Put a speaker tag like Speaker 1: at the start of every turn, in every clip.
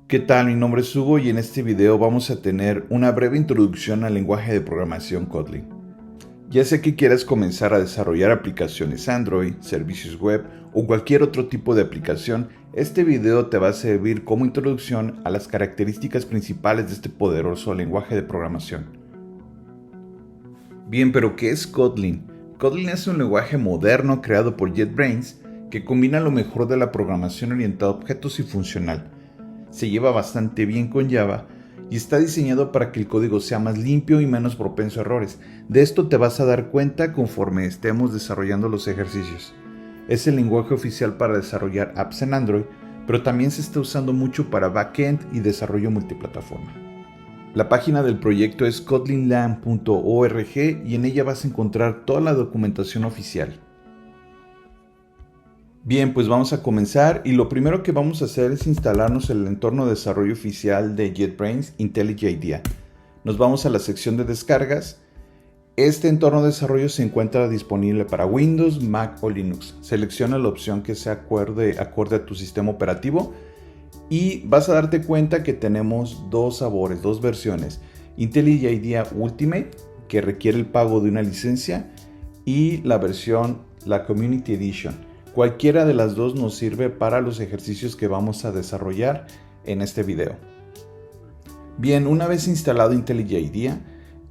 Speaker 1: ¿Qué tal? Mi nombre es Hugo y en este video vamos a tener una breve introducción al lenguaje de programación Kotlin. Ya sea que quieras comenzar a desarrollar aplicaciones Android, servicios web o cualquier otro tipo de aplicación, este video te va a servir como introducción a las características principales de este poderoso lenguaje de programación. Bien, pero ¿qué es Kotlin? Kotlin es un lenguaje moderno creado por JetBrains que combina lo mejor de la programación orientada a objetos y funcional. Se lleva bastante bien con Java y está diseñado para que el código sea más limpio y menos propenso a errores. De esto te vas a dar cuenta conforme estemos desarrollando los ejercicios. Es el lenguaje oficial para desarrollar apps en Android, pero también se está usando mucho para backend y desarrollo multiplataforma. La página del proyecto es kotlinlang.org y en ella vas a encontrar toda la documentación oficial. Bien, pues vamos a comenzar y lo primero que vamos a hacer es instalarnos el entorno de desarrollo oficial de JetBrains IntelliJ IDEA. Nos vamos a la sección de descargas. Este entorno de desarrollo se encuentra disponible para Windows, Mac o Linux. Selecciona la opción que sea acorde a tu sistema operativo y vas a darte cuenta que tenemos dos sabores, dos versiones. IntelliJ IDEA Ultimate, que requiere el pago de una licencia, y la versión, la Community Edition. Cualquiera de las dos nos sirve para los ejercicios que vamos a desarrollar en este video. Bien, una vez instalado IntelliJ IDEA,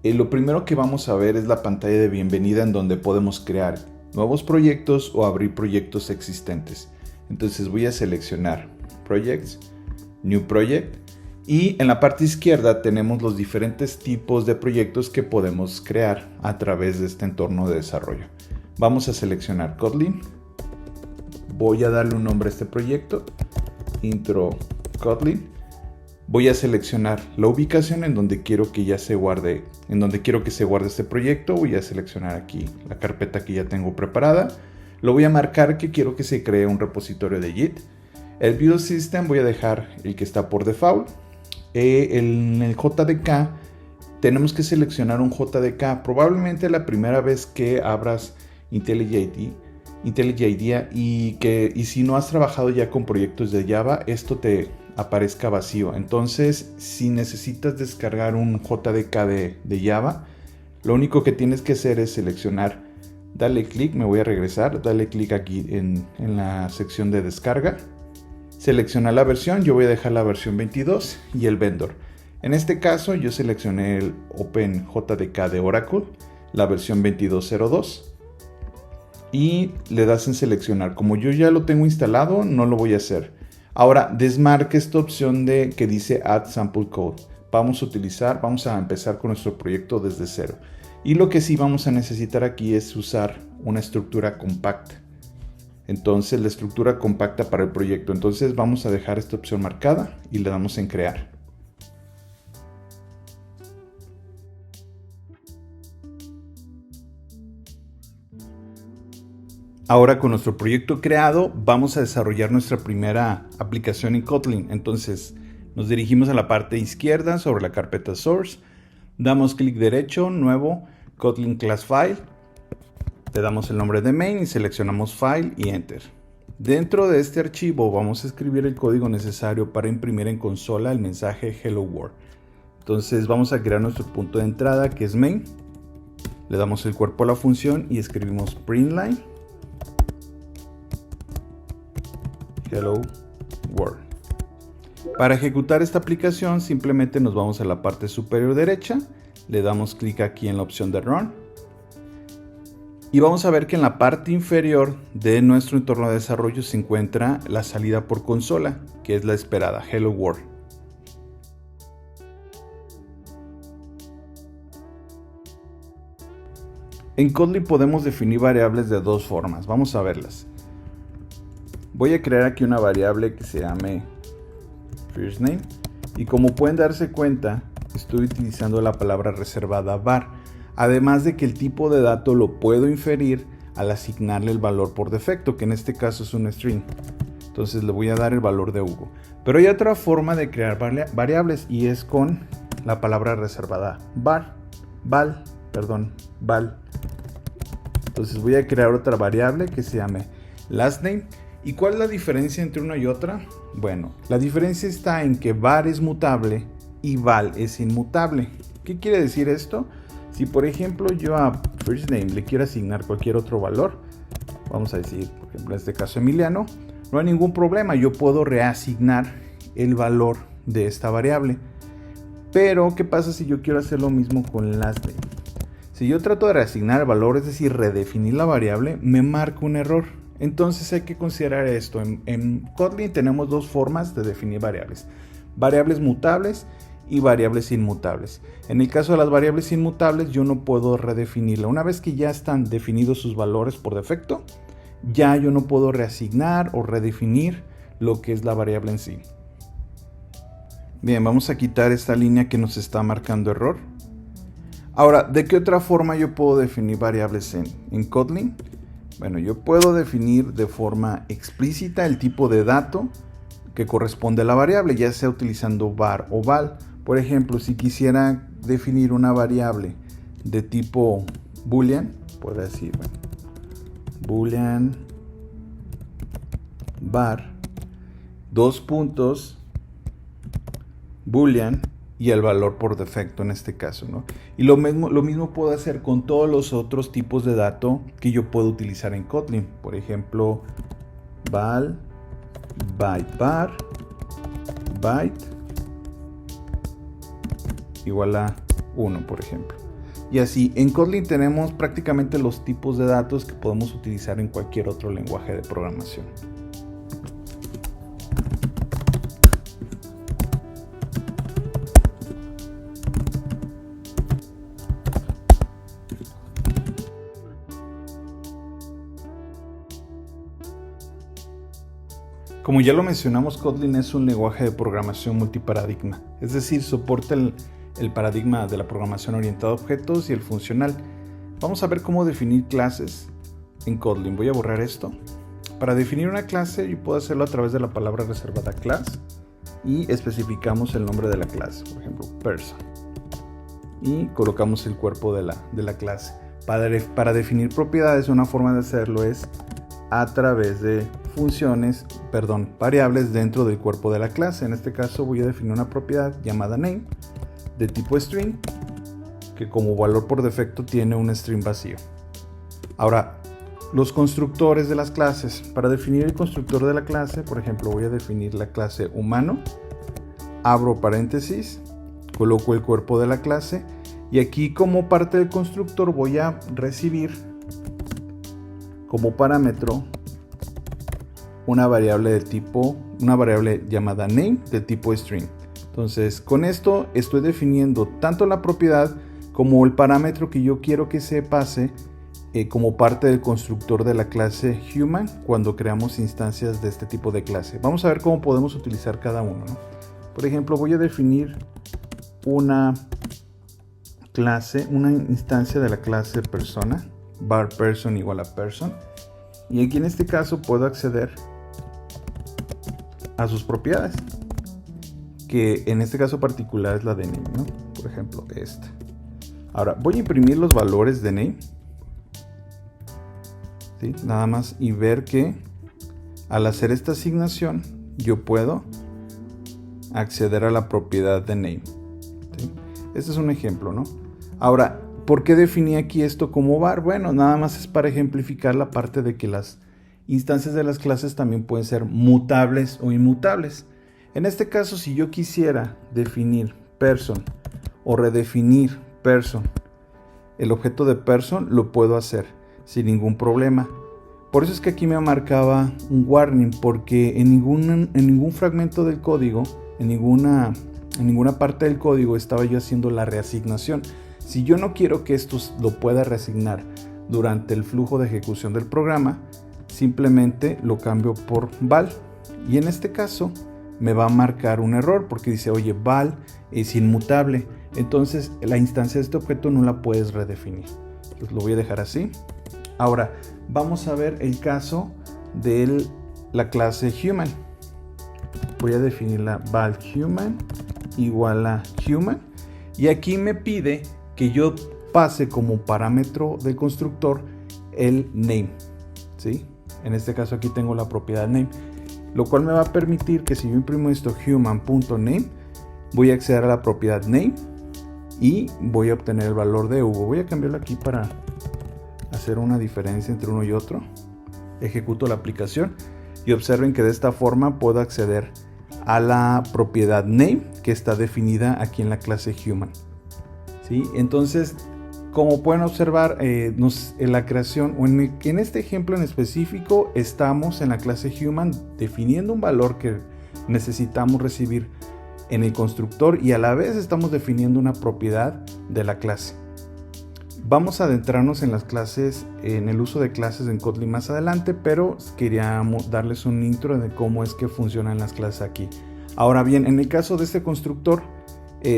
Speaker 1: lo primero que vamos a ver es la pantalla de bienvenida en donde podemos crear nuevos proyectos o abrir proyectos existentes. Entonces voy a seleccionar Projects, New Project, y en la parte izquierda tenemos los diferentes tipos de proyectos que podemos crear a través de este entorno de desarrollo. Vamos a seleccionar Kotlin. Voy a darle un nombre a este proyecto, Intro Kotlin. Voy a seleccionar la ubicación en donde quiero que ya se guarde, este proyecto. Voy a seleccionar aquí la carpeta que ya tengo preparada. Lo voy a marcar que quiero que se cree un repositorio de Git. El build system voy a dejar el que está por default. En el JDK tenemos que seleccionar un JDK. Probablemente la primera vez que abras IntelliJ IDEA y si no has trabajado ya con proyectos de Java, esto te aparezca vacío. Entonces, si necesitas descargar un JDK de Java, lo único que tienes que hacer es seleccionar, dale clic, me voy a regresar, dale clic aquí en la sección de descarga, selecciona la versión, yo voy a dejar la versión 22 y el vendor. En este caso yo seleccioné el OpenJDK de Oracle, la versión 22.02. Y le das en seleccionar. Como yo ya lo tengo instalado, no lo voy a hacer. Ahora desmarca esta opción que dice Add Sample Code. Vamos a empezar con nuestro proyecto desde cero. Y lo que sí vamos a necesitar aquí es usar una estructura compacta. Entonces la estructura compacta para el proyecto. Entonces vamos a dejar esta opción marcada y le damos en crear. Ahora con nuestro proyecto creado vamos a desarrollar nuestra primera aplicación en Kotlin. Entonces nos dirigimos a la parte izquierda sobre la carpeta Source, damos clic derecho, nuevo, Kotlin Class File, le damos el nombre de main y seleccionamos File y Enter. Dentro de este archivo vamos a escribir el código necesario para imprimir en consola el mensaje Hello World. Entonces vamos a crear nuestro punto de entrada que es main, le damos el cuerpo a la función y escribimos println Hello World. Para ejecutar esta aplicación simplemente nos vamos a la parte superior derecha, le damos clic aquí en la opción de Run y vamos a ver que en la parte inferior de nuestro entorno de desarrollo se encuentra la salida por consola, que es la esperada, Hello World. En Kotlin podemos definir variables de dos formas, vamos a verlas. Voy a crear aquí una variable que se llame firstName y como pueden darse cuenta estoy utilizando la palabra reservada var, además de que el tipo de dato lo puedo inferir al asignarle el valor por defecto, que en este caso es un string. Entonces le voy a dar el valor de Hugo. Pero hay otra forma de crear variables y es con la palabra reservada val. Entonces voy a crear otra variable que se llame lastName ¿Y cuál es la diferencia entre una y otra? Bueno, la diferencia está en que var es mutable y val es inmutable. ¿Qué quiere decir esto? Si por ejemplo yo a firstName le quiero asignar cualquier otro valor, vamos a decir, por ejemplo, en este caso Emiliano, no hay ningún problema, yo puedo reasignar el valor de esta variable. Pero, ¿qué pasa si yo quiero hacer lo mismo con lastName? Si yo trato de reasignar el valor, es decir, redefinir la variable, me marca un error. Entonces hay que considerar esto. En Kotlin tenemos dos formas de definir variables. Variables mutables y variables inmutables. En el caso de las variables inmutables, yo no puedo redefinirla. Una vez que ya están definidos sus valores por defecto, ya yo no puedo reasignar o redefinir lo que es la variable en sí. Bien, vamos a quitar esta línea que nos está marcando error. Ahora, ¿de qué otra forma yo puedo definir variables en Kotlin? Bueno, yo puedo definir de forma explícita el tipo de dato que corresponde a la variable, ya sea utilizando var o val. Por ejemplo, si quisiera definir una variable de tipo boolean, puedo decir, bueno, boolean var, dos puntos, boolean y el valor por defecto en este caso, ¿no? Y lo mismo puedo hacer con todos los otros tipos de dato que yo puedo utilizar en Kotlin. Por ejemplo, val, byte var, byte igual a 1, por ejemplo. Y así, en Kotlin tenemos prácticamente los tipos de datos que podemos utilizar en cualquier otro lenguaje de programación. Como ya lo mencionamos, Kotlin es un lenguaje de programación multiparadigma, es decir, soporta el paradigma de la programación orientada a objetos y el funcional. Vamos a ver cómo definir clases en Kotlin. Voy a borrar esto. Para definir una clase, yo puedo hacerlo a través de la palabra reservada class y especificamos el nombre de la clase, por ejemplo, person, y colocamos el cuerpo de la clase. Para definir propiedades, una forma de hacerlo es a través de variables dentro del cuerpo de la clase. En este caso voy a definir una propiedad llamada name de tipo string, que como valor por defecto tiene un string vacío. Ahora, los constructores de las clases. Para definir el constructor de la clase, por ejemplo, voy a definir la clase humano, abro paréntesis, coloco el cuerpo de la clase y aquí como parte del constructor voy a recibir como parámetro una variable llamada name de tipo string. Entonces, con esto estoy definiendo tanto la propiedad como el parámetro que yo quiero que se pase como parte del constructor de la clase human cuando creamos instancias de este tipo de clase. Vamos a ver cómo podemos utilizar cada uno, ¿no? Por ejemplo, voy a definir una instancia de la clase persona, var person igual a person, y aquí en este caso puedo acceder a sus propiedades, que en este caso particular es la de name, ¿no? Por ejemplo, esta. Ahora voy a imprimir los valores de name, ¿sí? Nada más, y ver que al hacer esta asignación yo puedo acceder a la propiedad de name, ¿sí? Este es un ejemplo, ¿no? Ahora, ¿por qué definí aquí esto como var? Bueno, nada más es para ejemplificar la parte de que las instancias de las clases también pueden ser mutables o inmutables. En este caso, si yo quisiera definir person o redefinir person, el objeto de person lo puedo hacer sin ningún problema. Por eso es que aquí me marcaba un warning, porque en ningún fragmento del código, en ninguna parte del código estaba yo haciendo la reasignación. Si yo no quiero que esto lo pueda reasignar durante el flujo de ejecución del programa, simplemente lo cambio por val, y en este caso me va a marcar un error porque dice, oye, val es inmutable, entonces la instancia de este objeto no la puedes redefinir. Entonces lo voy a dejar así. Ahora vamos a ver el caso de la clase human. Voy a definir la val human igual a human, y aquí me pide que yo pase como parámetro del constructor el name, ¿sí? En este caso aquí tengo la propiedad name, lo cual me va a permitir que si yo imprimo esto human.name, voy a acceder a la propiedad name y voy a obtener el valor de Hugo. Voy a cambiarlo aquí para hacer una diferencia entre uno y otro. Ejecuto la aplicación y observen que de esta forma puedo acceder a la propiedad name que está definida aquí en la clase human. ¿Sí? Entonces, como pueden observar, en la creación, o en este ejemplo en específico, estamos en la clase human definiendo un valor que necesitamos recibir en el constructor y a la vez estamos definiendo una propiedad de la clase. Vamos a adentrarnos en las clases, en el uso de clases en Kotlin más adelante, pero queríamos darles un intro de cómo es que funcionan las clases aquí. Ahora bien, en el caso de este constructor,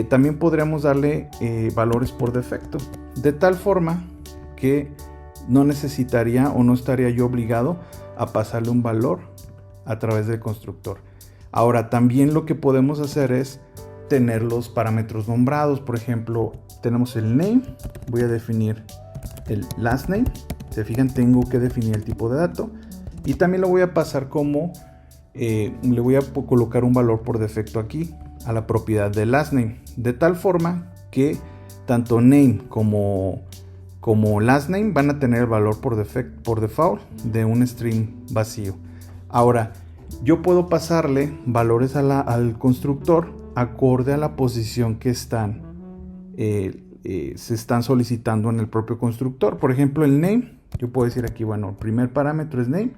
Speaker 1: también podríamos darle valores por defecto, de tal forma que no necesitaría o no estaría yo obligado a pasarle un valor a través del constructor. Ahora, también lo que podemos hacer es tener los parámetros nombrados. Por ejemplo, tenemos el name, voy a definir el last name. Se fijan, tengo que definir el tipo de dato y también lo voy a pasar como le voy a colocar un valor por defecto aquí a la propiedad de last name, de tal forma que tanto name como last name van a tener el valor por default de un string vacío. Ahora, yo puedo pasarle valores al constructor acorde a la posición que se están solicitando en el propio constructor. Por ejemplo, el name, yo puedo decir aquí, bueno, el primer parámetro es name,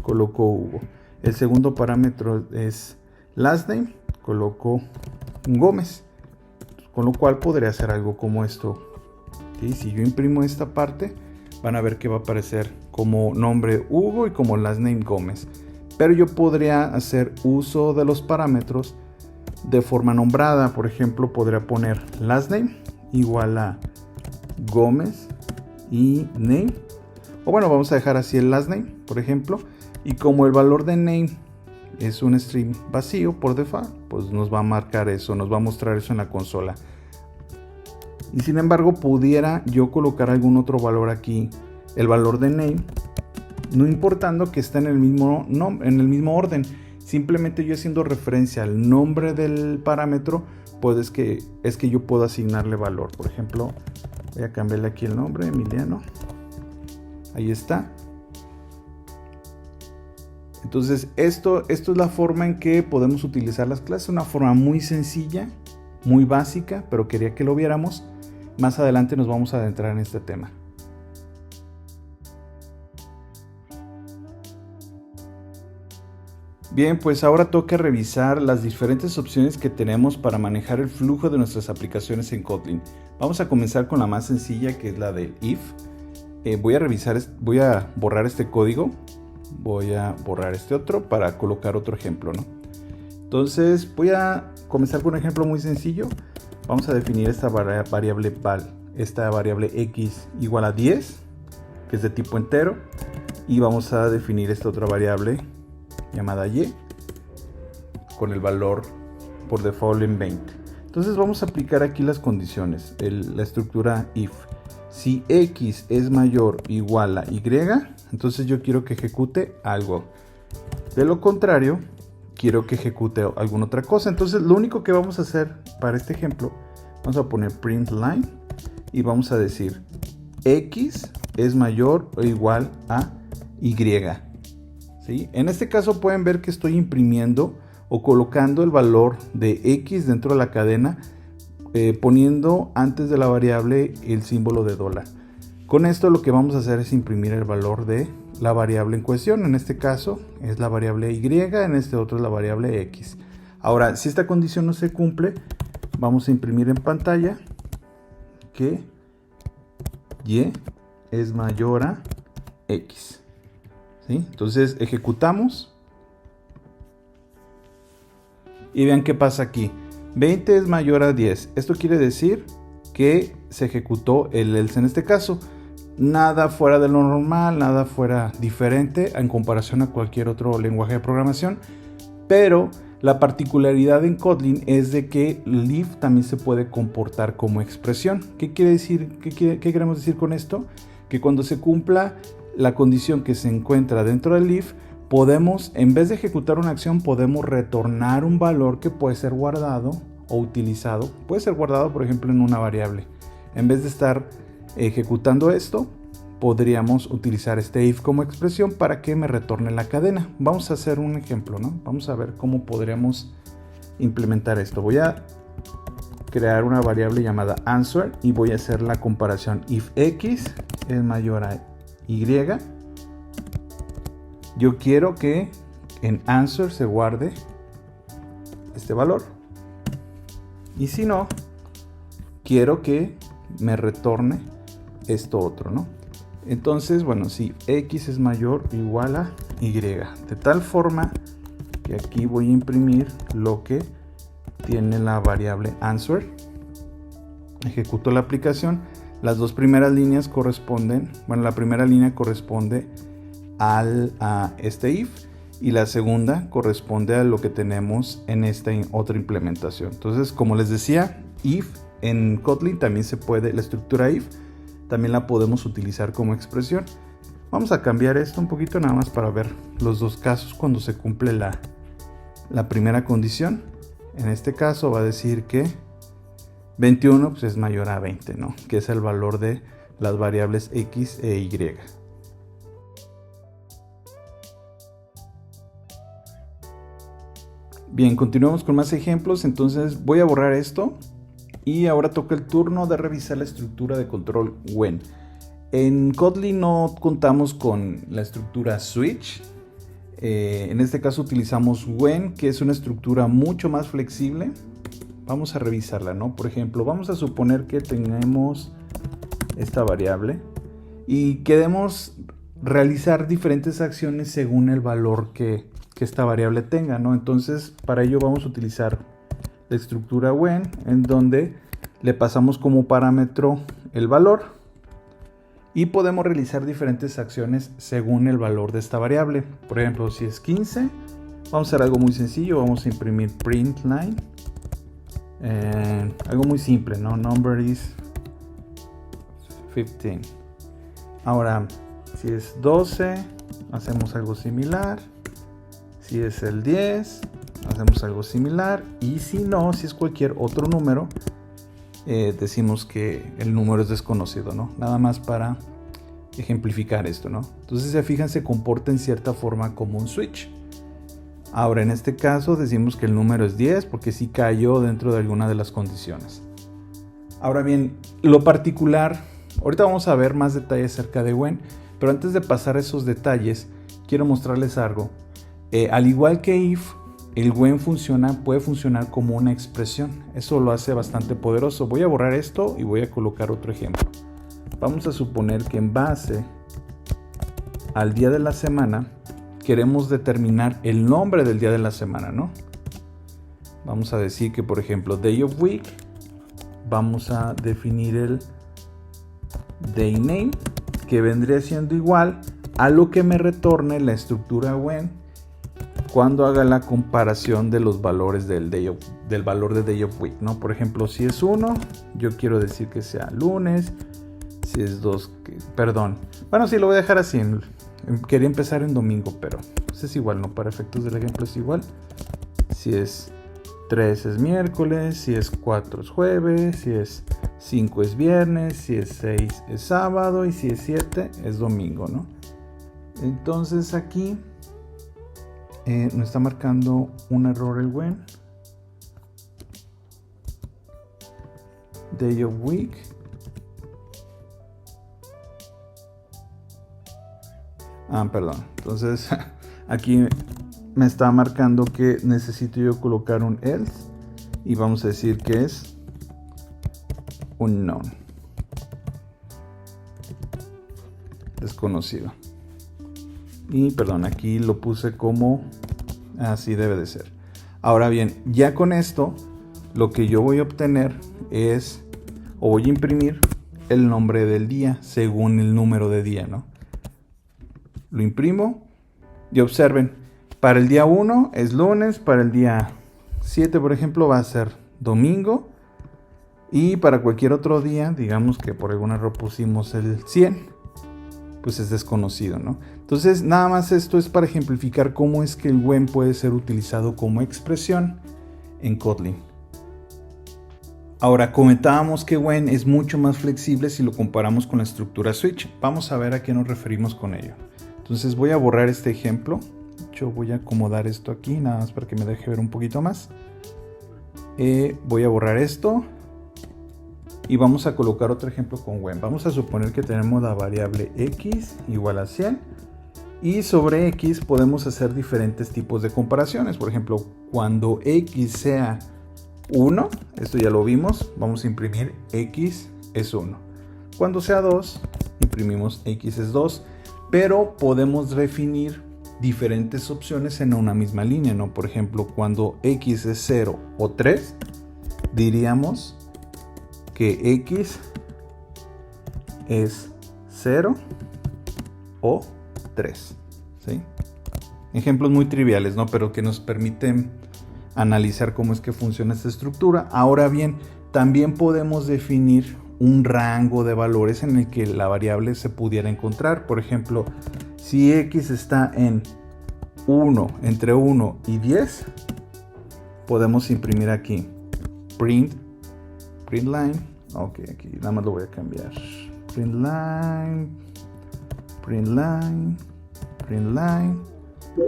Speaker 1: coloco Hugo. El segundo parámetro es last name, coloco Gómez. Con lo cual podría hacer algo como esto. ¿Sí? Si yo imprimo esta parte, van a ver que va a aparecer como nombre Hugo y como last name Gómez. Pero yo podría hacer uso de los parámetros de forma nombrada. Por ejemplo, podría poner last name igual a Gómez y name. O bueno, vamos a dejar así el last name, por ejemplo. Y como el valor de name es un string vacío por default, pues nos va a marcar eso, nos va a mostrar eso en la consola. Y sin embargo, pudiera yo colocar algún otro valor aquí, el valor de name, no importando que esté en el mismo orden. Simplemente yo haciendo referencia al nombre del parámetro, pues es que yo puedo asignarle valor. Por ejemplo, voy a cambiarle aquí el nombre, Emiliano. Ahí está. Entonces, esto es la forma en que podemos utilizar las clases. Una forma muy sencilla, muy básica, pero quería que lo viéramos. Más adelante nos vamos a adentrar en este tema. Bien, pues ahora toca revisar las diferentes opciones que tenemos para manejar el flujo de nuestras aplicaciones en Kotlin. Vamos a comenzar con la más sencilla, que es la del if. Voy a borrar este código. Voy a borrar este otro para colocar otro ejemplo, ¿no? Entonces voy a comenzar con un ejemplo muy sencillo. Vamos a definir esta variable val, esta variable x igual a 10, que es de tipo entero, y vamos a definir esta otra variable llamada y con el valor por default en 20. Entonces vamos a aplicar aquí las condiciones, la estructura if. Si x es mayor o igual a y, entonces yo quiero que ejecute algo. De lo contrario, quiero que ejecute alguna otra cosa. Entonces lo único que vamos a hacer para este ejemplo, vamos a poner print line y vamos a decir x es mayor o igual a y. ¿Sí? En este caso pueden ver que estoy imprimiendo o colocando el valor de x dentro de la cadena, poniendo antes de la variable el símbolo de $. Con esto lo que vamos a hacer es imprimir el valor de la variable en cuestión. En este caso es la variable y, en este otro es la variable x. Ahora, si esta condición no se cumple, vamos a imprimir en pantalla que y es mayor a x. ¿Sí? Entonces ejecutamos y vean qué pasa aquí. 20 es mayor a 10. Esto quiere decir que se ejecutó el else en este caso. Nada fuera de lo normal, nada fuera diferente en comparación a cualquier otro lenguaje de programación. Pero la particularidad en Kotlin es de que el if también se puede comportar como expresión. ¿Qué quiere decir? ¿Qué queremos decir con esto? Que cuando se cumpla la condición que se encuentra dentro del if, podemos, en vez de ejecutar una acción, podemos retornar un valor que puede ser guardado o utilizado. Puede ser guardado, por ejemplo, en una variable. En vez de estar ejecutando esto, podríamos utilizar este if como expresión para que me retorne la cadena. Vamos a hacer un ejemplo, ¿no? Vamos a ver cómo podríamos implementar esto. Voy a crear una variable llamada answer y voy a hacer la comparación. If x es mayor a y, yo quiero que en answer se guarde este valor. Y si no, quiero que me retorne esto otro, ¿no? Entonces, bueno, si x es mayor o igual a y, de tal forma que aquí voy a imprimir lo que tiene la variable answer. Ejecuto la aplicación. Las dos primeras líneas corresponden, bueno, la primera línea corresponde a este if y la segunda corresponde a lo que tenemos en esta otra implementación. Entonces, como les decía, if en Kotlin también se puede, la estructura if también la podemos utilizar como expresión. Vamos a cambiar esto un poquito nada más para ver los dos casos cuando se cumple la primera condición. En este caso va a decir que 21 pues, es mayor a 20, ¿no? Que es el valor de las variables x e y. Bien, continuamos con más ejemplos. Entonces voy a borrar esto y ahora toca el turno de revisar la estructura de control when. En Kotlin no contamos con la estructura switch. En este caso utilizamos when, que es una estructura mucho más flexible. Vamos a revisarla, ¿no? Por ejemplo, vamos a suponer que tenemos esta variable y queremos realizar diferentes acciones según el valor que esta variable tenga, ¿no? Entonces, para ello vamos a utilizar la estructura when, en donde le pasamos como parámetro el valor y podemos realizar diferentes acciones según el valor de esta variable. Por ejemplo, si es 15, vamos a hacer algo muy sencillo. Vamos a imprimir print line. Algo muy simple, ¿no? Number is 15. Ahora, si es 12, hacemos algo similar. Si es el 10, hacemos algo similar. Y si no, si es cualquier otro número, decimos que el número es desconocido, ¿no? Nada más para ejemplificar esto, ¿no? Entonces, se fijan, se comporta en cierta forma como un switch. Ahora, en este caso decimos que el número es 10 porque sí cayó dentro de alguna de las condiciones. Ahora bien, lo particular, ahorita vamos a ver más detalles acerca de when, pero antes de pasar esos detalles, quiero mostrarles algo. Al igual que if, el when puede funcionar como una expresión. Eso lo hace bastante poderoso. Voy a borrar esto y voy a colocar otro ejemplo. Vamos a suponer que en base al día de la semana, queremos determinar el nombre del día de la semana, ¿no? Vamos a decir que, por ejemplo, day of week, vamos a definir el day name, que vendría siendo igual a lo que me retorne la estructura when cuando haga la comparación de los valores del valor de day of week, ¿no? Por ejemplo, si es 1, yo quiero decir que sea lunes. Si es 2, perdón. Bueno, sí, lo voy a dejar así. Quería empezar en domingo, pero pues es igual, ¿no? Para efectos del ejemplo es igual. Si es 3 es miércoles, si es 4 es jueves, si es 5 es viernes, si es 6 es sábado y si es 7 es domingo, ¿no? Entonces aquí nos está marcando un error el when. Day of week. Perdón. Entonces aquí me está marcando que necesito yo colocar un else y vamos a decir que es unknown, desconocido. Y perdón, aquí lo puse como así debe de ser. Ahora bien, ya con esto lo que yo voy a obtener es, o voy a imprimir el nombre del día según el número de día, ¿no? Lo imprimo y observen, para el día 1 es lunes, para el día 7, por ejemplo, va a ser domingo, y para cualquier otro día, digamos que por algún error pusimos el 100, pues es desconocido, ¿no? Entonces, nada más esto es para ejemplificar cómo es que el when puede ser utilizado como expresión en Kotlin. Ahora, comentábamos que when es mucho más flexible si lo comparamos con la estructura switch. Vamos a ver a qué nos referimos con ello. Entonces voy a borrar este ejemplo. Yo voy a acomodar esto aquí, nada más para que me deje ver un poquito más. Voy a borrar esto. Y vamos a colocar otro ejemplo con when. Vamos a suponer que tenemos la variable x igual a 100. Y sobre x podemos hacer diferentes tipos de comparaciones. Por ejemplo, cuando x sea 1, esto ya lo vimos, vamos a imprimir x es 1. Cuando sea 2, imprimimos x es 2. Pero podemos definir diferentes opciones en una misma línea, ¿no? Por ejemplo, cuando x es 0 o 3, diríamos que x es 0 o 3, ¿sí? Ejemplos muy triviales, ¿no? Pero que nos permiten analizar cómo es que funciona esta estructura. Ahora bien, también podemos definir un rango de valores en el que la variable se pudiera encontrar. Por ejemplo, si x está en 1, entre 1 y 10, podemos imprimir aquí print line. Ok, aquí nada más lo voy a cambiar. Print line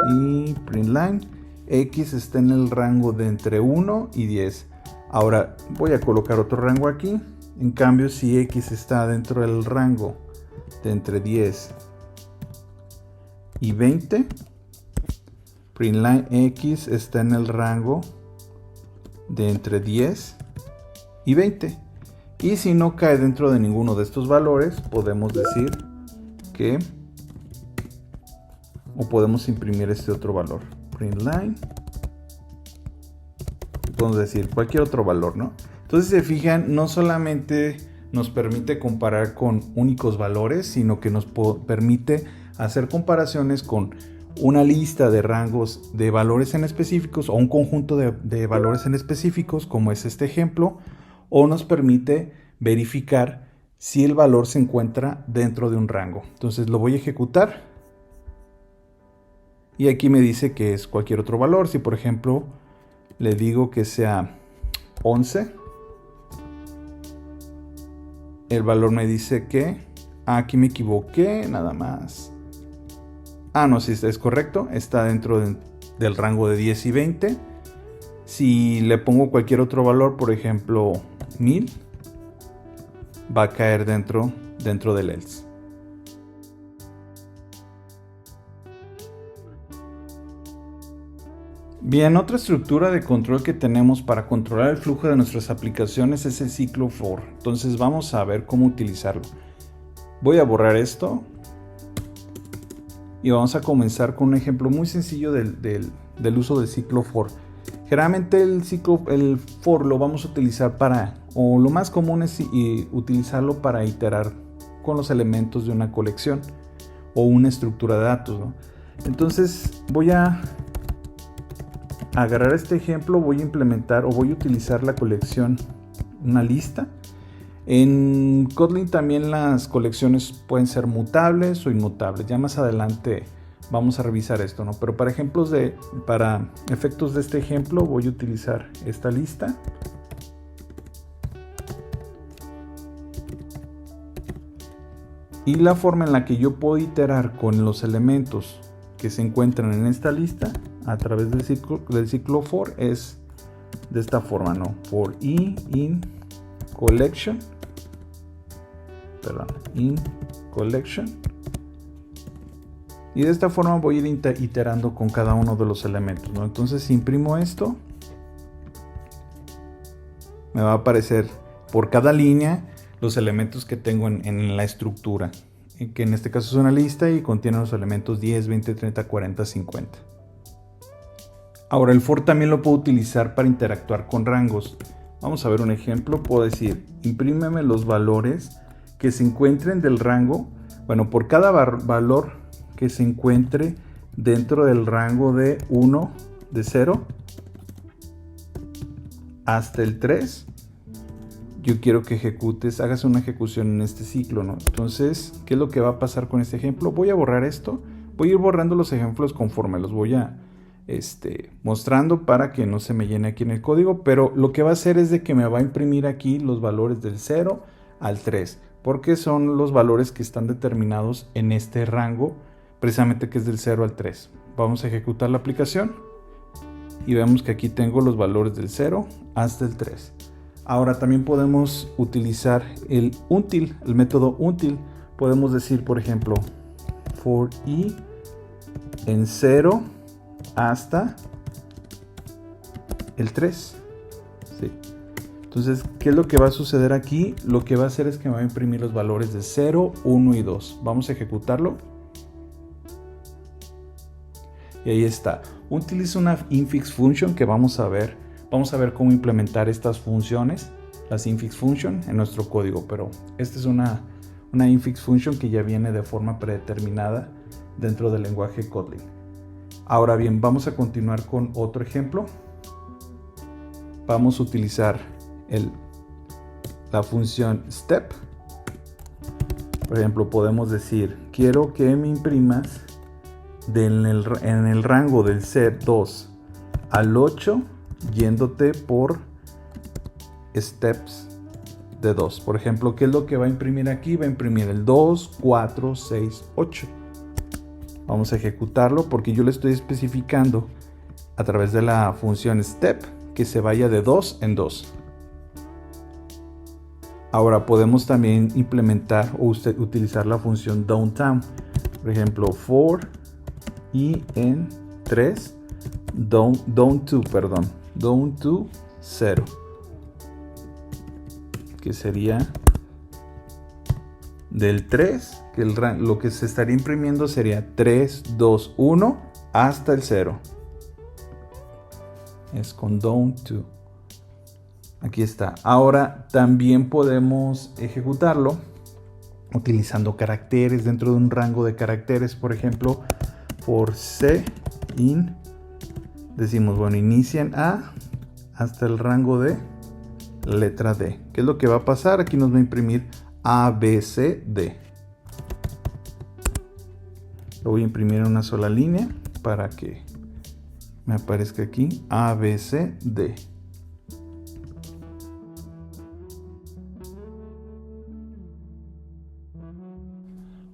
Speaker 1: y print line. X está en el rango de entre 1 y 10. Ahora voy a colocar otro rango aquí. En cambio, si x está dentro del rango de entre 10 y 20, printline x está en el rango de entre 10 y 20. Y si no cae dentro de ninguno de estos valores, podemos decir que, o podemos imprimir este otro valor, printline, podemos decir cualquier otro valor, ¿no? Entonces, si se fijan, no solamente nos permite comparar con únicos valores, sino que nos permite hacer comparaciones con una lista de rangos de valores en específicos o un conjunto de valores en específicos, como es este ejemplo, o nos permite verificar si el valor se encuentra dentro de un rango. Entonces lo voy a ejecutar y aquí me dice que es cualquier otro valor. Si por ejemplo le digo que sea 11, el valor me dice que aquí me equivoqué, nada más. No, sí, es correcto, está dentro del rango de 10 y 20. Si le pongo cualquier otro valor, por ejemplo 1000, va a caer dentro del else. Bien, otra estructura de control que tenemos para controlar el flujo de nuestras aplicaciones es el ciclo for. Entonces vamos a ver cómo utilizarlo. Voy a borrar esto y vamos a comenzar con un ejemplo muy sencillo del uso del ciclo for. Generalmente el for lo vamos a utilizar o lo más común es utilizarlo para iterar con los elementos de una colección o una estructura de datos, ¿no? Entonces voy a agarrar este ejemplo, voy a implementar o voy a utilizar la colección, una lista. En Kotlin también las colecciones pueden ser mutables o inmutables. Ya más adelante vamos a revisar esto, ¿no? Pero para efectos de este ejemplo voy a utilizar esta lista. Y la forma en la que yo puedo iterar con los elementos que se encuentran en esta lista a través del ciclo for es de esta forma, ¿no? For in collection, y de esta forma voy a ir iterando con cada uno de los elementos, ¿no? Entonces si imprimo esto, me va a aparecer por cada línea los elementos que tengo en la estructura, que en este caso es una lista y contiene los elementos 10, 20, 30, 40, 50. Ahora el for también lo puedo utilizar para interactuar con rangos. Vamos a ver un ejemplo. Puedo decir, imprímeme los valores que se encuentren del rango. Bueno, por cada valor que se encuentre dentro del rango de 1, de 0 hasta el 3, yo quiero que hagas una ejecución en este ciclo, ¿no? Entonces, ¿qué es lo que va a pasar con este ejemplo? Voy a borrar esto. Voy a ir borrando los ejemplos conforme los voy a mostrando para que no se me llene aquí en el código, pero lo que va a hacer es de que me va a imprimir aquí los valores del 0 al 3, porque son los valores que están determinados en este rango, precisamente que es del 0 al 3. Vamos a ejecutar la aplicación y vemos que aquí tengo los valores del 0 hasta el 3. Ahora también podemos utilizar el until, el método until. Podemos decir, por ejemplo, for i en 0 hasta el 3. ¿Sí? Entonces, ¿qué es lo que va a suceder aquí? Lo que va a hacer es que me va a imprimir los valores de 0, 1 y 2. Vamos a ejecutarlo. Y ahí está. Utiliza una infix function que vamos a ver. Vamos a ver cómo implementar estas funciones, las infix function, en nuestro código. Pero esta es una infix function que ya viene de forma predeterminada dentro del lenguaje Kotlin. Ahora bien, vamos a continuar con otro ejemplo. Vamos a utilizar la función step. Por ejemplo, podemos decir, quiero que me imprimas en el rango del 2 al 8, yéndote por steps de 2. Por ejemplo, ¿qué es lo que va a imprimir aquí? Va a imprimir el 2, 4, 6, 8. Vamos a ejecutarlo porque yo le estoy especificando a través de la función step que se vaya de 2 en 2. Ahora podemos también implementar o utilizar la función downtown. Por ejemplo, for i en 3, down to 0. Que sería del 3, que lo que se estaría imprimiendo sería 3, 2, 1 hasta el 0. Es con down to. Aquí está. Ahora también podemos ejecutarlo utilizando caracteres dentro de un rango de caracteres. Por ejemplo, for c in, decimos, bueno, inician A hasta el rango de letra D. ¿Qué es lo que va a pasar? Aquí nos va a imprimir A, B, C, D. Lo voy a imprimir en una sola línea para que me aparezca aquí A, B, C, D.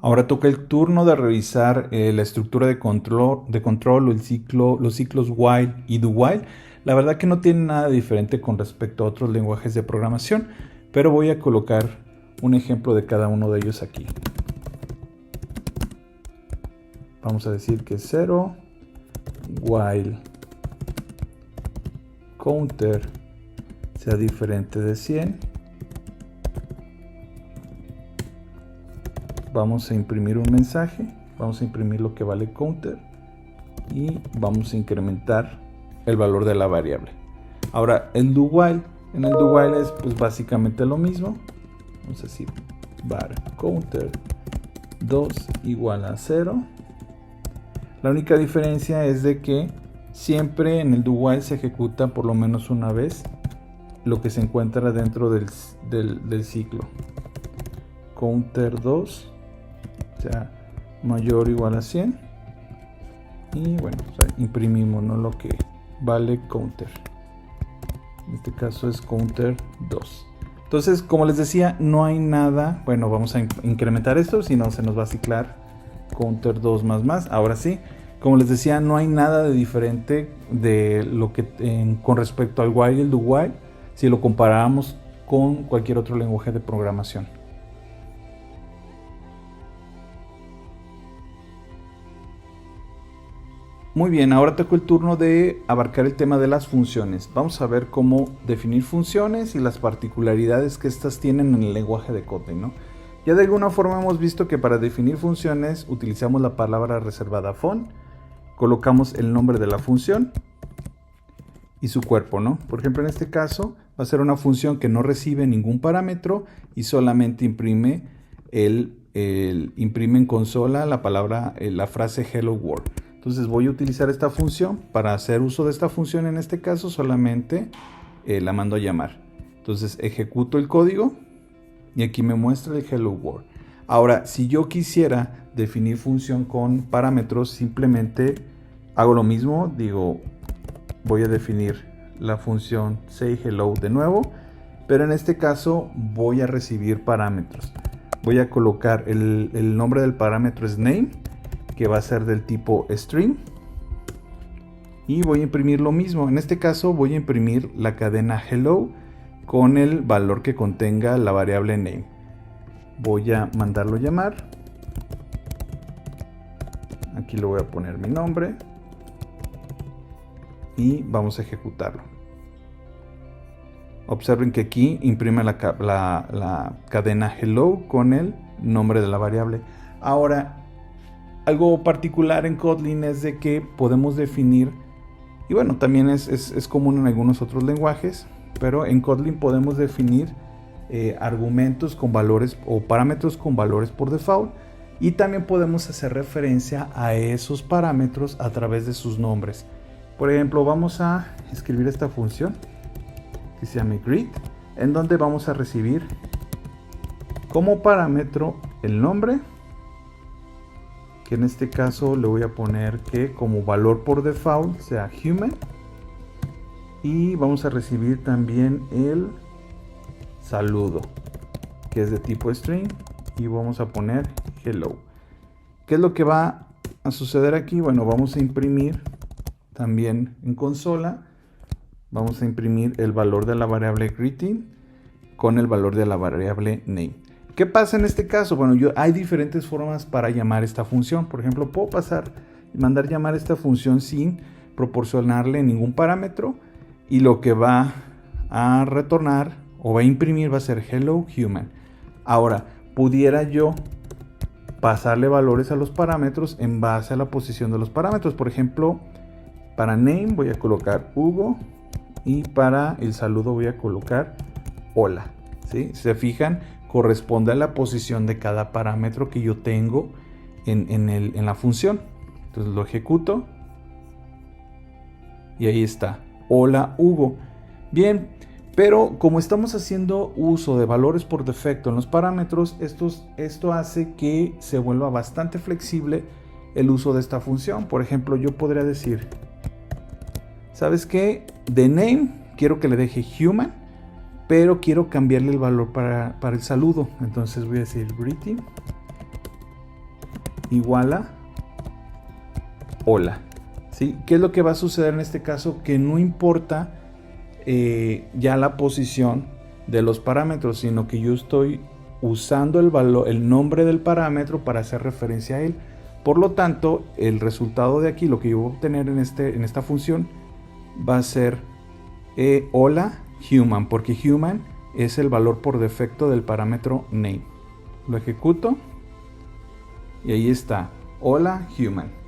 Speaker 1: Ahora toca el turno de revisar la estructura de control o los ciclos while y do while. La verdad que no tiene nada diferente con respecto a otros lenguajes de programación, pero voy a colocar un ejemplo de cada uno de ellos aquí. Vamos a decir que 0 while counter sea diferente de 100. Vamos a imprimir un mensaje, vamos a imprimir lo que vale counter y vamos a incrementar el valor de la variable. Ahora el do while, en el do while es pues básicamente lo mismo. Vamos a decir var counter 2 igual a 0. La única diferencia es de que siempre en el do while se ejecuta por lo menos una vez lo que se encuentra dentro del ciclo. Counter 2 sea mayor o igual a 100 y bueno, o sea, imprimimos, ¿no?, lo que vale counter. En este caso es counter 2. Entonces, como les decía, no hay nada. Bueno, vamos a incrementar esto, si no se nos va a ciclar counter 2 más. Ahora sí, como les decía, no hay nada de diferente de lo que con respecto al while y el do while si lo comparamos con cualquier otro lenguaje de programación. Muy bien, ahora tocó el turno de abarcar el tema de las funciones. Vamos a ver cómo definir funciones y las particularidades que estas tienen en el lenguaje de Kotlin, ¿no? Ya de alguna forma hemos visto que para definir funciones utilizamos la palabra reservada fun, colocamos el nombre de la función y su cuerpo, ¿no? Por ejemplo, en este caso va a ser una función que no recibe ningún parámetro y solamente imprime imprime en consola la frase hello world. Entonces voy a utilizar esta función. Para hacer uso de esta función en este caso solamente la mando a llamar. Entonces ejecuto el código y aquí me muestra el Hello World. Ahora, si yo quisiera definir función con parámetros, simplemente hago lo mismo. Digo, voy a definir la función sayHello de nuevo, pero en este caso voy a recibir parámetros. Voy a colocar el nombre del parámetro es name, que va a ser del tipo string, y voy a imprimir lo mismo. En este caso voy a imprimir la cadena hello con el valor que contenga la variable name. Voy a mandarlo llamar. Aquí le voy a poner mi nombre y vamos a ejecutarlo. Observen que aquí imprime la cadena hello con el nombre de la variable. Ahora, algo particular en Kotlin es de que podemos definir, y bueno, también es común en algunos otros lenguajes, pero en Kotlin podemos definir argumentos con valores o parámetros con valores por default, y también podemos hacer referencia a esos parámetros a través de sus nombres. Por ejemplo, vamos a escribir esta función que se llama greet, en donde vamos a recibir como parámetro el nombre, que en este caso le voy a poner que como valor por default sea human, y vamos a recibir también el saludo, que es de tipo string, y vamos a poner hello. ¿Qué es lo que va a suceder aquí? Bueno, vamos a imprimir también en consola, vamos a imprimir el valor de la variable greeting con el valor de la variable name. ¿Qué pasa en este caso? Bueno, hay diferentes formas para llamar esta función. Por ejemplo, puedo mandar llamar esta función sin proporcionarle ningún parámetro, y lo que va a retornar o va a imprimir va a ser hello human. Ahora, pudiera yo pasarle valores a los parámetros en base a la posición de los parámetros. Por ejemplo, para name voy a colocar Hugo, y para el saludo voy a colocar hola. ¿Sí? Si se fijan, corresponde a la posición de cada parámetro que yo tengo en la función. Entonces lo ejecuto y ahí está, hola Hugo. Bien, pero como estamos haciendo uso de valores por defecto en los parámetros, esto hace que se vuelva bastante flexible el uso de esta función. Por ejemplo, yo podría decir, ¿sabes qué? De name quiero que le deje human, pero quiero cambiarle el valor para el saludo. Entonces voy a decir greeting igual a hola. ¿Sí? ¿Qué es lo que va a suceder en este caso? Que no importa ya la posición de los parámetros, sino que yo estoy usando el nombre del parámetro para hacer referencia a él. Por lo tanto, el resultado de aquí, lo que yo voy a obtener en esta función, va a ser hola human, porque human es el valor por defecto del parámetro name. Lo ejecuto y ahí está, hola human.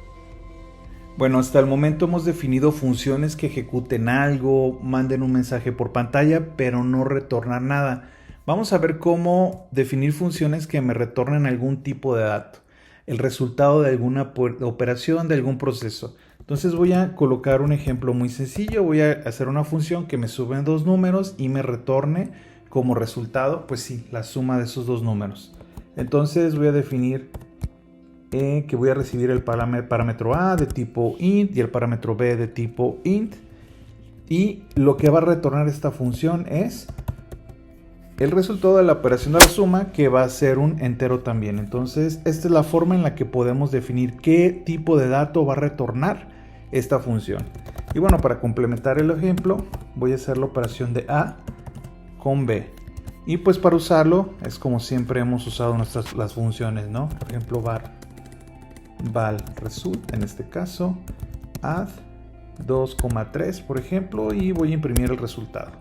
Speaker 1: Bueno, hasta el momento hemos definido funciones que ejecuten algo, manden un mensaje por pantalla, pero no retornar nada. Vamos a ver cómo definir funciones que me retornen algún tipo de dato, el resultado de alguna operación, de algún proceso. Entonces voy a colocar un ejemplo muy sencillo. Voy a hacer una función que me sube dos números y me retorne como resultado, pues sí, la suma de esos dos números. Entonces voy a definir que voy a recibir el parámetro A de tipo int y el parámetro B de tipo int. Y lo que va a retornar esta función es el resultado de la operación de la suma, que va a ser un entero también. Entonces esta es la forma en la que podemos definir qué tipo de dato va a retornar esta función. Y bueno, para complementar el ejemplo voy a hacer la operación de A con B, y pues para usarlo es como siempre hemos usado las funciones, ¿no? Por ejemplo, val result, en este caso add 2,3 por ejemplo, y voy a imprimir el resultado.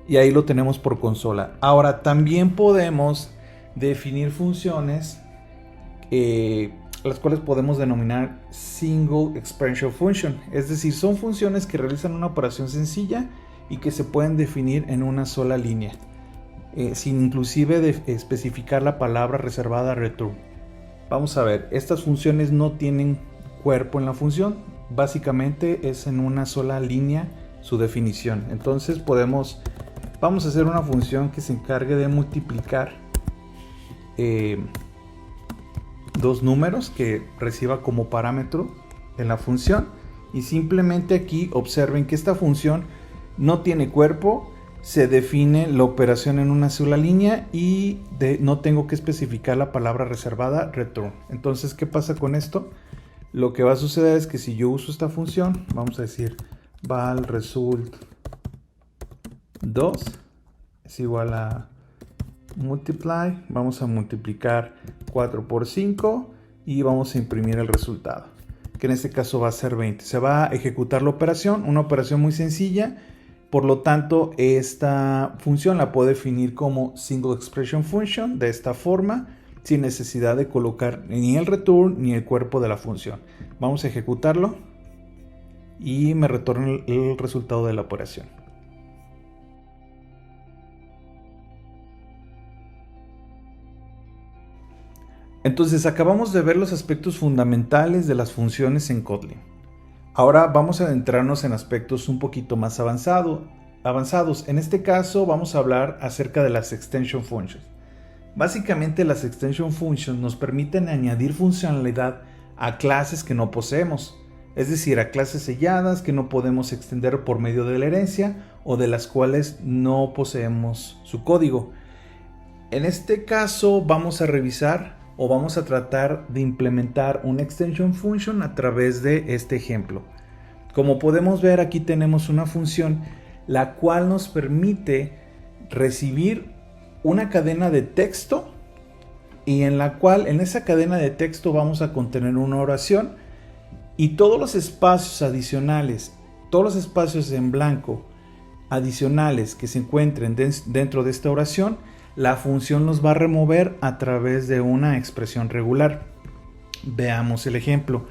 Speaker 1: Y ahí lo tenemos por consola. Ahora también podemos definir funciones las cuales podemos denominar single expression function, es decir, son funciones que realizan una operación sencilla y que se pueden definir en una sola línea, sin inclusive especificar la palabra reservada return. Vamos a ver, estas funciones no tienen cuerpo en la función, básicamente es en una sola línea su definición. Entonces vamos a hacer una función que se encargue de multiplicar dos números que reciba como parámetro en la función, y simplemente aquí observen que esta función no tiene cuerpo, se define la operación en una sola línea y no tengo que especificar la palabra reservada return. Entonces, ¿qué pasa con esto? Lo que va a suceder es que si yo uso esta función, vamos a decir val result 2 es igual a multiply, vamos a multiplicar 4 por 5 y vamos a imprimir el resultado, que en este caso va a ser 20. Se va a ejecutar la operación, una operación muy sencilla. Por lo tanto, esta función la puedo definir como single expression function de esta forma, sin necesidad de colocar ni el return ni el cuerpo de la función. Vamos a ejecutarlo y me retorna el resultado de la operación. Entonces, acabamos de ver los aspectos fundamentales de las funciones en Kotlin. Ahora vamos a adentrarnos en aspectos un poquito más avanzados. En este caso vamos a hablar acerca de las extension functions. Básicamente las extension functions nos permiten añadir funcionalidad a clases que no poseemos, es decir, a clases selladas que no podemos extender por medio de la herencia o de las cuales no poseemos su código. En este caso vamos a revisar o vamos a tratar de implementar una extension function a través de este ejemplo. Como podemos ver, aquí tenemos una función la cual nos permite recibir una cadena de texto y en esa cadena de texto vamos a contener una oración, y todos los espacios adicionales, todos los espacios en blanco adicionales que se encuentren dentro de esta oración, la función los va a remover a través de una expresión regular. Veamos el ejemplo.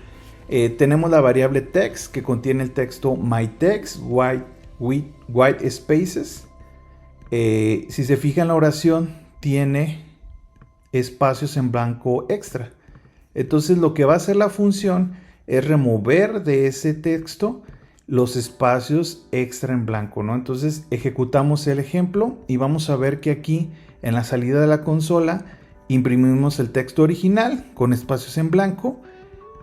Speaker 1: Tenemos la variable text que contiene el texto myText, white spaces. Si se fijan, la oración tiene espacios en blanco extra. Entonces lo que va a hacer la función es remover de ese texto los espacios extra en blanco, ¿no? Entonces ejecutamos el ejemplo y vamos a ver que aquí en la salida de la consola imprimimos el texto original con espacios en blanco,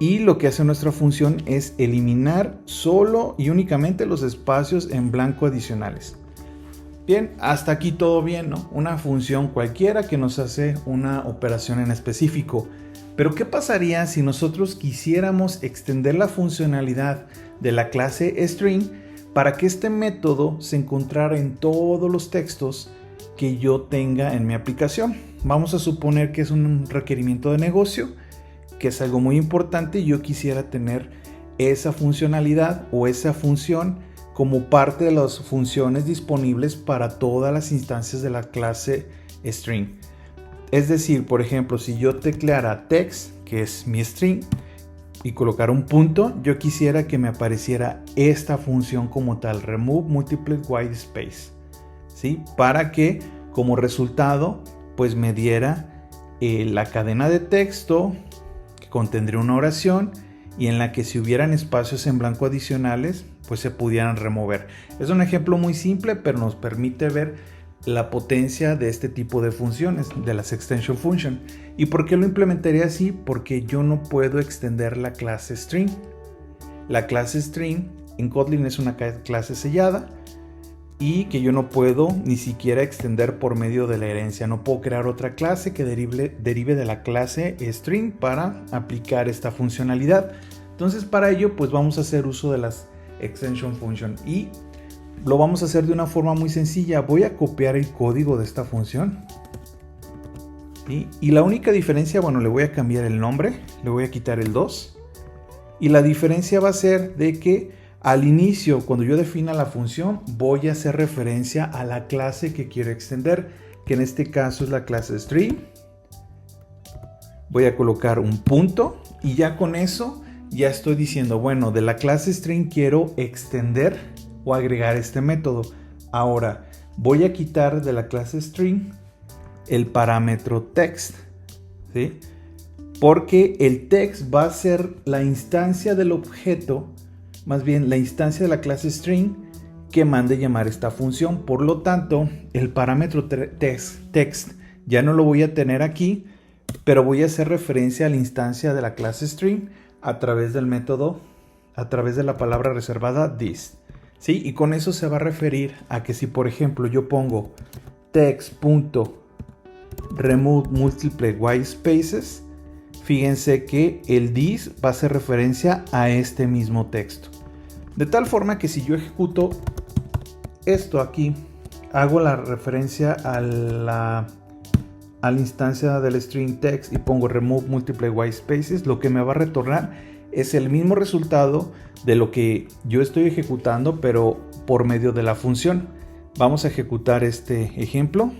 Speaker 1: y lo que hace nuestra función es eliminar solo y únicamente los espacios en blanco adicionales. Bien, hasta aquí todo bien, ¿no? Una función cualquiera que nos hace una operación en específico. Pero ¿qué pasaría si nosotros quisiéramos extender la funcionalidad de la clase string para que este método se encontrara en todos los textos que yo tenga en mi aplicación? Vamos a suponer que es un requerimiento de negocio, que es algo muy importante, y yo quisiera tener esa funcionalidad o esa función como parte de las funciones disponibles para todas las instancias de la clase string. Es decir, por ejemplo, si yo tecleara text, que es mi string, y colocar un punto, yo quisiera que me apareciera esta función como tal, remove multiple white space, ¿sí? Para que como resultado pues me diera la cadena de texto que contendría una oración y en la que si hubieran espacios en blanco adicionales pues se pudieran remover. Es un ejemplo muy simple, pero nos permite ver la potencia de este tipo de funciones, de las extension function. ¿Y por qué lo implementaría así? Porque yo no puedo extender la clase string. La clase string en Kotlin es una clase sellada y que yo no puedo ni siquiera extender por medio de la herencia. No puedo crear otra clase que derive de la clase string para aplicar esta funcionalidad. Entonces, para ello pues vamos a hacer uso de las extension function y lo vamos a hacer de una forma muy sencilla. Voy a copiar el código de esta función. ¿Sí? Y la única diferencia, bueno, le voy a cambiar el nombre, le voy a quitar el 2. Y la diferencia va a ser de que al inicio, cuando yo defina la función, voy a hacer referencia a la clase que quiero extender, que en este caso es la clase string. Voy a colocar un punto y ya con eso ya estoy diciendo, bueno, de la clase string quiero extender o agregar este método. Ahora voy a quitar de la clase string el parámetro text, ¿sí? Porque el text va a ser la instancia del objeto más bien la instancia de la clase string que mande llamar esta función. Por lo tanto, el parámetro text ya no lo voy a tener aquí, pero voy a hacer referencia a la instancia de la clase string a través del método, a través de la palabra reservada this. ¿Sí? Y con eso se va a referir a que si, por ejemplo, yo pongo text.remove multiple white spaces, fíjense que el this va a hacer referencia a este mismo texto. De tal forma que si yo ejecuto esto aquí, hago la referencia a la instancia del string text y pongo remove multiple white spaces, lo que me va a retornar es el mismo resultado de lo que yo estoy ejecutando, pero por medio de la función. Vamos a ejecutar este ejemplo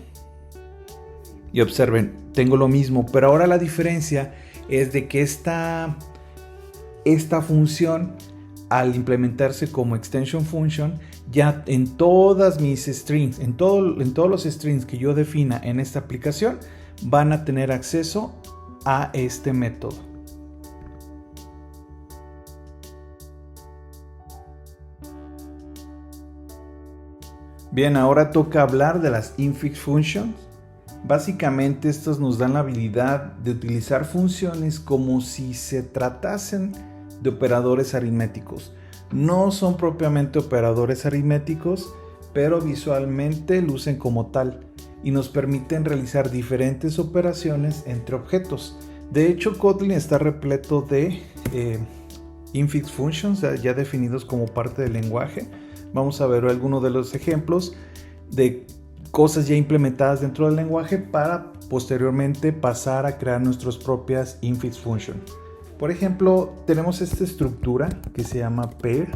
Speaker 1: y observen, tengo lo mismo, pero ahora la diferencia es de que esta función, al implementarse como extension function, ya en todas mis strings, en todos los strings que yo defina en esta aplicación, van a tener acceso a este método. Bien, ahora toca hablar de las infix functions. Básicamente estos nos dan la habilidad de utilizar funciones como si se tratasen de operadores aritméticos. No son propiamente operadores aritméticos, pero visualmente lucen como tal y nos permiten realizar diferentes operaciones entre objetos. De hecho, Kotlin está repleto de infix functions ya definidos como parte del lenguaje. Vamos a ver algunos de los ejemplos de cosas ya implementadas dentro del lenguaje para posteriormente pasar a crear nuestras propias infix functions. Por ejemplo, tenemos esta estructura que se llama pair,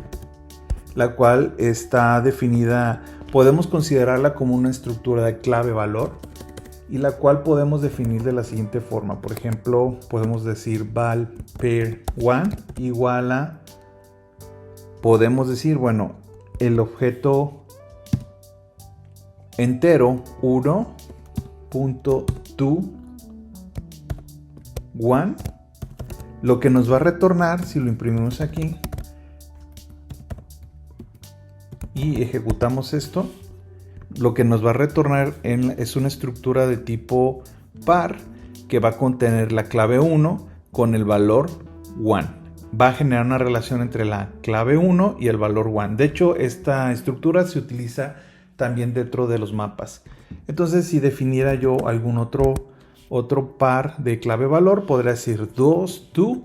Speaker 1: la cual está definida, podemos considerarla como una estructura de clave-valor y la cual podemos definir de la siguiente forma. Por ejemplo, podemos decir val pair 1 igual a, podemos decir, bueno, el objeto entero 1.toOne, lo que nos va a retornar si lo imprimimos aquí y ejecutamos esto, lo que nos va a retornar es una estructura de tipo par que va a contener la clave 1 con el valor 1. Va a generar una relación entre la clave 1 y el valor 1. De hecho, esta estructura se utiliza también dentro de los mapas. Entonces, si definiera yo algún otro par de clave valor, podría decir 2 to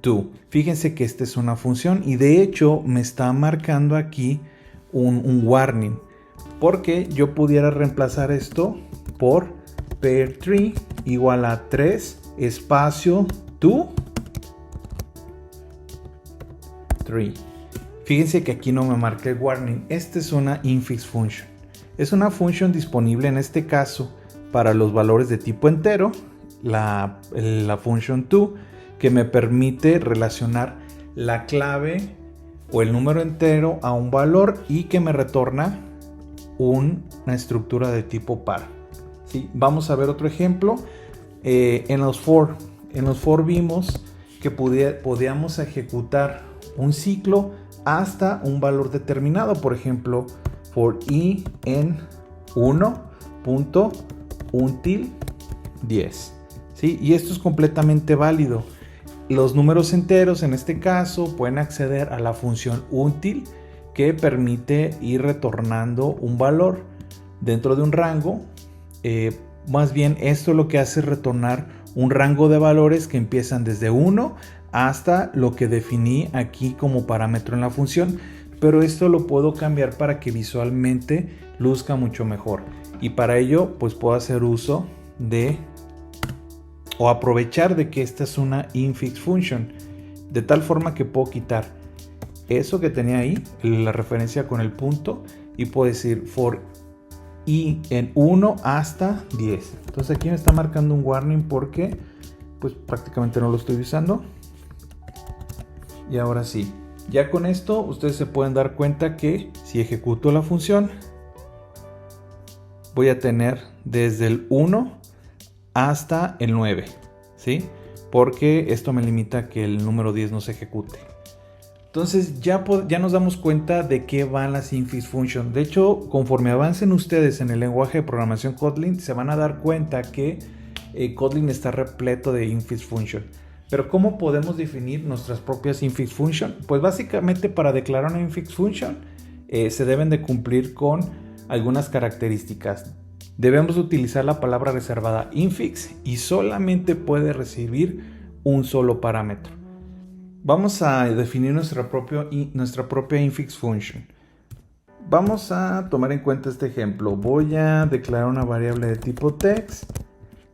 Speaker 1: 2. Fíjense que esta es una función y de hecho me está marcando aquí un warning, porque yo pudiera reemplazar esto por pair3 igual a 3 espacio to 3. Fíjense que aquí no me marca el warning. Esta es una infix function. Es una función disponible en este caso para los valores de tipo entero, la function to, que me permite relacionar la clave o el número entero a un valor y que me retorna una estructura de tipo par. ¿Sí? Vamos a ver otro ejemplo. En los for vimos que podíamos ejecutar un ciclo hasta un valor determinado. Por ejemplo, for i en 1.until 10. ¿Sí? Y esto es completamente válido. Los números enteros en este caso pueden acceder a la función until, que permite ir retornando un valor dentro de un rango. Más bien esto lo que hace es retornar un rango de valores que empiezan desde 1 hasta lo que definí aquí como parámetro en la función, pero esto lo puedo cambiar para que visualmente luzca mucho mejor, y para ello pues puedo hacer uso de o aprovechar de que esta es una infix function, de tal forma que puedo quitar eso que tenía ahí, la referencia con el punto, y puedo decir for i en 1 hasta 10. Entonces aquí me está marcando un warning porque pues prácticamente no lo estoy usando. Y ahora sí, ya con esto ustedes se pueden dar cuenta que si ejecuto la función voy a tener desde el 1 hasta el 9, ¿sí? Porque esto me limita a que el número 10 no se ejecute. Entonces ya nos damos cuenta de qué van las infix function. De hecho, conforme avancen ustedes en el lenguaje de programación Kotlin, se van a dar cuenta que Kotlin está repleto de infix function. Pero ¿cómo podemos definir nuestras propias infix function? Pues básicamente para declarar una infix function se deben de cumplir con algunas características. Debemos utilizar la palabra reservada infix y solamente puede recibir un solo parámetro. Vamos a definir nuestra propia infix function. Vamos a tomar en cuenta este ejemplo. Voy a declarar una variable de tipo text,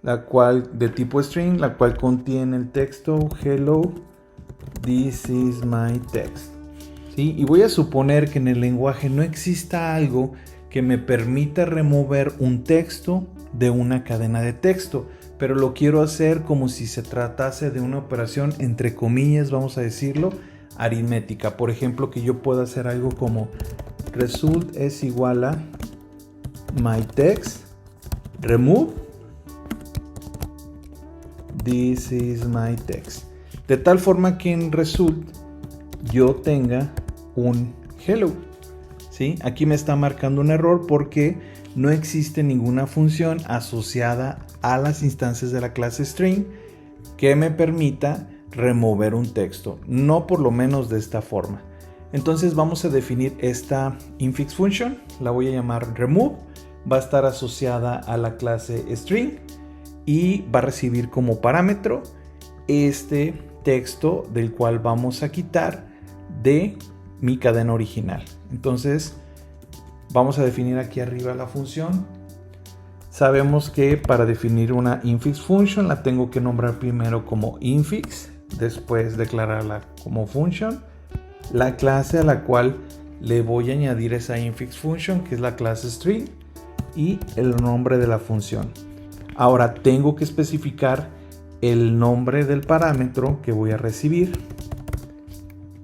Speaker 1: de tipo string, la cual contiene el texto hello, this is my text. ¿Sí? Y voy a suponer que en el lenguaje no exista algo que me permita remover un texto de una cadena de texto, pero lo quiero hacer como si se tratase de una operación, entre comillas, vamos a decirlo, aritmética. Por ejemplo, que yo pueda hacer algo como result es igual a my text remove this is my text, de tal forma que en result yo tenga un hello. ¿Sí? Aquí me está marcando un error porque no existe ninguna función asociada a las instancias de la clase string que me permita remover un texto, no por lo menos de esta forma. Entonces vamos a definir esta infix function, la voy a llamar remove, va a estar asociada a la clase string y va a recibir como parámetro este texto del cual vamos a quitar de mi cadena original. Entonces vamos a definir aquí arriba la función. Sabemos que para definir una infix function la tengo que nombrar primero como infix, después declararla como function, la clase a la cual le voy a añadir esa infix function, que es la clase string, y el nombre de la función. Ahora tengo que especificar el nombre del parámetro que voy a recibir.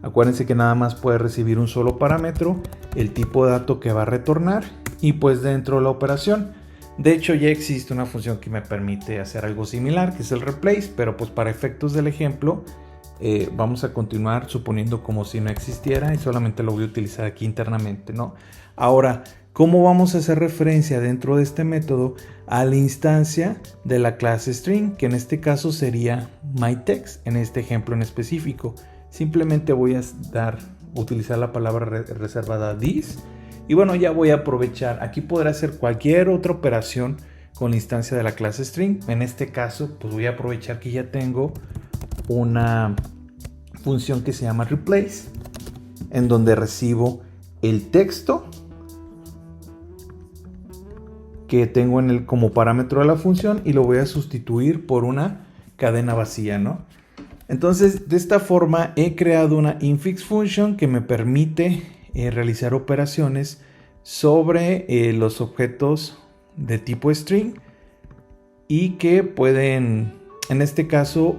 Speaker 1: Acuérdense que nada más puede recibir un solo parámetro, el tipo de dato que va a retornar y pues dentro de la operación. De hecho ya existe una función que me permite hacer algo similar, que es el replace, pero pues para efectos del ejemplo vamos a continuar suponiendo como si no existiera y solamente lo voy a utilizar aquí internamente, ¿no? Ahora, ¿cómo vamos a hacer referencia dentro de este método a la instancia de la clase string, que en este caso sería myText, en este ejemplo en específico? Simplemente voy a utilizar la palabra reservada this y bueno, ya voy a aprovechar. Aquí podré hacer cualquier otra operación con la instancia de la clase string. En este caso, pues voy a aprovechar que ya tengo una función que se llama replace, en donde recibo el texto que tengo como parámetro de la función y lo voy a sustituir por una cadena vacía, ¿no? Entonces, de esta forma he creado una infix function que me permite realizar operaciones sobre los objetos de tipo string y que pueden, en este caso,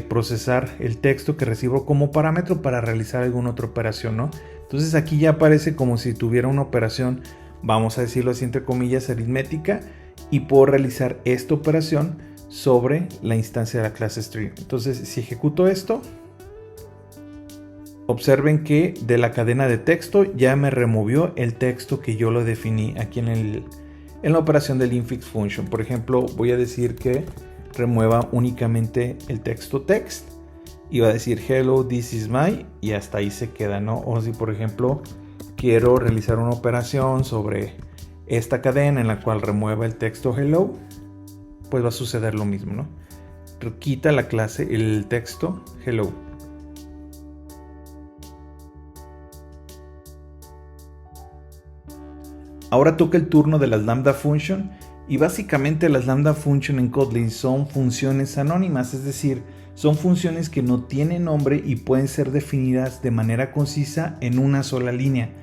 Speaker 1: procesar el texto que recibo como parámetro para realizar alguna otra operación, ¿no? Entonces aquí ya aparece como si tuviera una operación, vamos a decirlo así entre comillas, aritmética, y puedo realizar esta operación sobre la instancia de la clase string. Entonces, si ejecuto esto, observen que de la cadena de texto ya me removió el texto que yo lo definí aquí en la operación del infix function. Por ejemplo, voy a decir que remueva únicamente el texto text y va a decir hello, this is my, y hasta ahí se queda, ¿no? O si por ejemplo quiero realizar una operación sobre esta cadena en la cual remueva el texto hello, pues va a suceder lo mismo, ¿no? Quita la clase, el texto hello. Ahora toca el turno de las lambda function y básicamente las lambda function en Kotlin son funciones anónimas, es decir, son funciones que no tienen nombre y pueden ser definidas de manera concisa en una sola línea.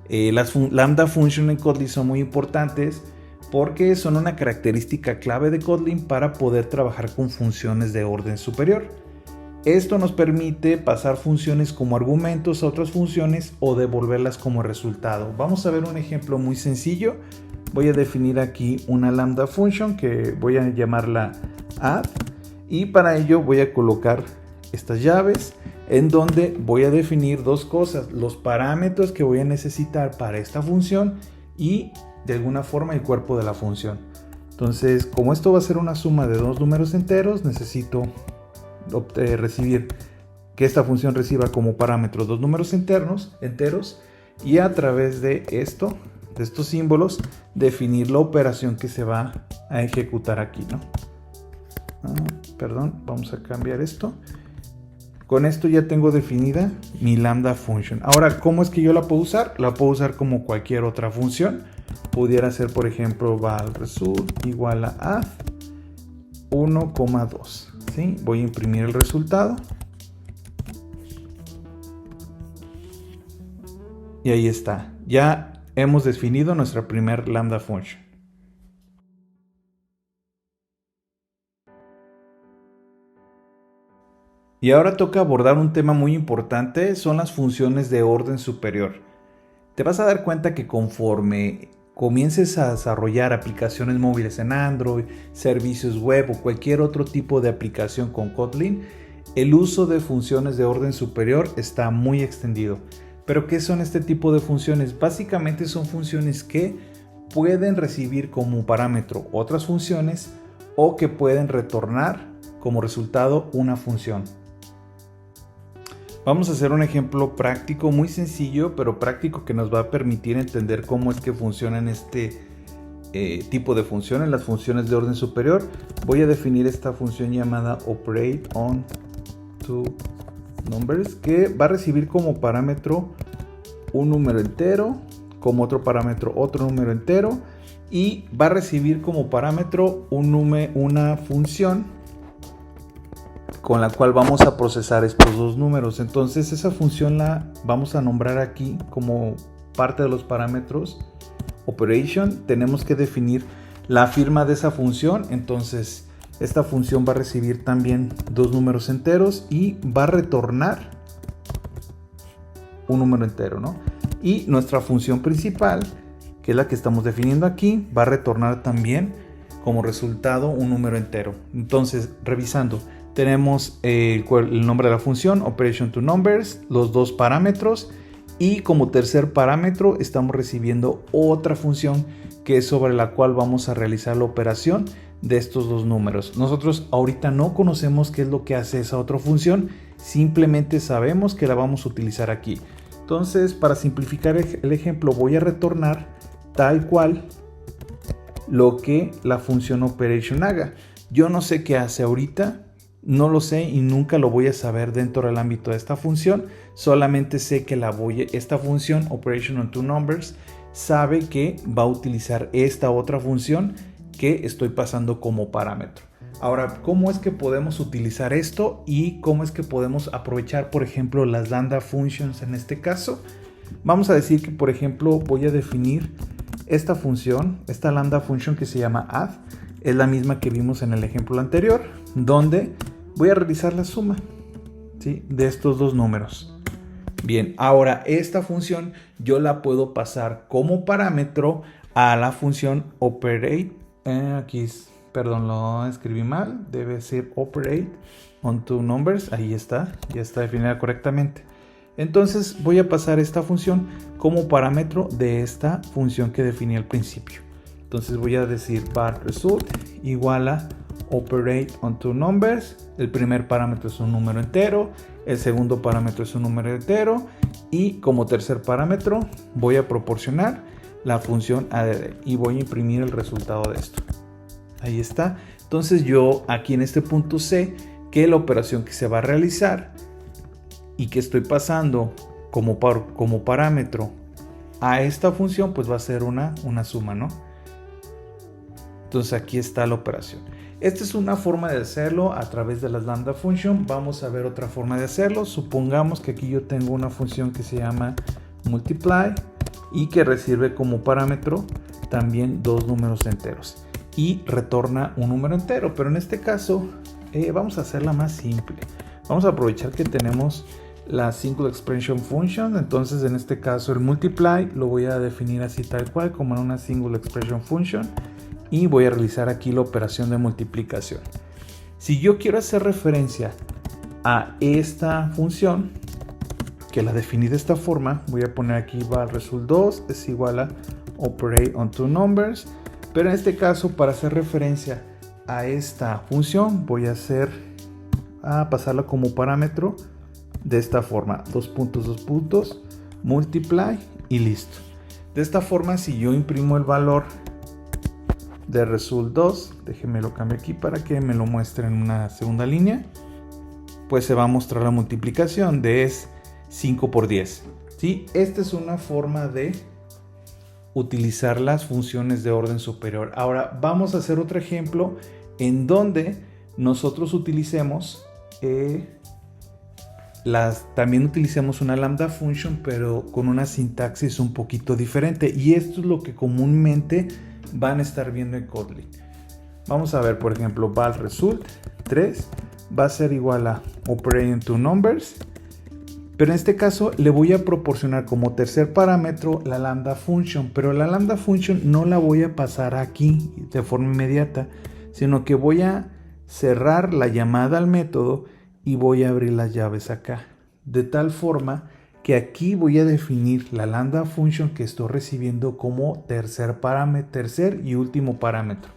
Speaker 1: Las lambda function en Kotlin son muy importantes porque son una característica clave de Kotlin para poder trabajar con funciones de orden superior. Esto nos permite pasar funciones como argumentos a otras funciones o devolverlas como resultado. Vamos a ver un ejemplo muy sencillo. Voy a definir aquí una lambda function que voy a llamarla add y para ello voy a colocar estas llaves en donde voy a definir dos cosas: los parámetros que voy a necesitar para esta función y de alguna forma el cuerpo de la función. Entonces, como esto va a ser una suma de dos números enteros, necesito recibir que esta función reciba como parámetro dos números enteros, y a través de esto, de estos símbolos, definir la operación que se va a ejecutar aquí, ¿no? Perdón, vamos a cambiar esto. Con esto ya tengo definida mi lambda function. Ahora, ¿cómo es que yo la puedo usar? La puedo usar como cualquier otra función. Pudiera ser, por ejemplo, val result igual a add 1,2. ¿Sí? Voy a imprimir el resultado. Y ahí está. Ya hemos definido nuestra primer lambda function. Y ahora toca abordar un tema muy importante, son las funciones de orden superior. Te vas a dar cuenta que conforme comiences a desarrollar aplicaciones móviles en Android, servicios web o cualquier otro tipo de aplicación con Kotlin, el uso de funciones de orden superior está muy extendido. ¿Pero qué son este tipo de funciones? Básicamente son funciones que pueden recibir como parámetro otras funciones o que pueden retornar como resultado una función. Vamos a hacer un ejemplo práctico, muy sencillo, pero práctico, que nos va a permitir entender cómo es que funcionan este tipo de funciones, las funciones de orden superior. Voy a definir esta función llamada operate on two numbers, que va a recibir como parámetro un número entero, como otro parámetro otro número entero, y va a recibir como parámetro una función con la cual vamos a procesar estos dos números. Entonces esa función la vamos a nombrar aquí como parte de los parámetros operation. Tenemos que definir la firma de esa función. Entonces esta función va a recibir también dos números enteros y va a retornar un número entero, ¿no? Y nuestra función principal, que es la que estamos definiendo aquí, va a retornar también como resultado un número entero. Entonces, revisando, tenemos el nombre de la función, operation to numbers, los dos parámetros, y como tercer parámetro estamos recibiendo otra función que es sobre la cual vamos a realizar la operación de estos dos números. Nosotros ahorita no conocemos qué es lo que hace esa otra función, simplemente sabemos que la vamos a utilizar aquí. Entonces, para simplificar el ejemplo, voy a retornar tal cual lo que la función operation haga. Yo no sé qué hace ahorita, no lo sé y nunca lo voy a saber dentro del ámbito de esta función. Solamente sé que esta función operation on two numbers sabe que va a utilizar esta otra función que estoy pasando como parámetro. Ahora, ¿cómo es que podemos utilizar esto y cómo es que podemos aprovechar, por ejemplo, las lambda functions en este caso? Vamos a decir que, por ejemplo, voy a definir esta función, esta lambda function que se llama add, es la misma que vimos en el ejemplo anterior, donde voy a realizar la suma, ¿sí?, de estos dos números. Bien, ahora esta función yo la puedo pasar como parámetro a la función operate. Perdón, lo escribí mal, debe ser operate on two numbers. Ahí está, ya está definida correctamente. Entonces voy a pasar esta función como parámetro de esta función que definí al principio. Entonces voy a decir var result igual a operate on two numbers. El primer parámetro es un número entero, el segundo parámetro es un número entero, y como tercer parámetro voy a proporcionar la función add y voy a imprimir el resultado de esto. Ahí está. Entonces yo aquí en este punto sé que la operación que se va a realizar y que estoy pasando como parámetro a esta función, pues va a ser una suma, ¿no? Entonces aquí está la operación. Esta es una forma de hacerlo a través de las lambda function. Vamos a ver otra forma de hacerlo. Supongamos que aquí yo tengo una función que se llama multiply y que recibe como parámetro también dos números enteros y retorna un número entero, pero en este caso vamos a hacerla más simple. Vamos a aprovechar que tenemos la single expression function. Entonces en este caso el multiply lo voy a definir así tal cual, como en una single expression function, y voy a realizar aquí la operación de multiplicación. Si yo quiero hacer referencia a esta función, que la definí de esta forma. Voy a poner aquí val result 2 es igual a operate on two numbers, pero en este caso, para hacer referencia a esta función, voy a pasarla como parámetro de esta forma, dos puntos, multiply y listo. De esta forma, si yo imprimo el valor de result 2, déjenme lo cambio aquí para que me lo muestre en una segunda línea, pues se va a mostrar la multiplicación de 5 por 10. ¿Sí? Esta es una forma de utilizar las funciones de orden superior. Ahora vamos a hacer otro ejemplo en donde nosotros utilicemos también utilicemos una lambda function, pero con una sintaxis un poquito diferente, y esto es lo que comúnmente van a estar viendo en Kotlin. Vamos a ver, por ejemplo, val result 3 va a ser igual a operate on two numbers, pero en este caso le voy a proporcionar como tercer parámetro la lambda function, pero la lambda function no la voy a pasar aquí de forma inmediata, sino que voy a cerrar la llamada al método y voy a abrir las llaves acá, de tal forma que aquí voy a definir la lambda function que estoy recibiendo como tercer y último parámetro.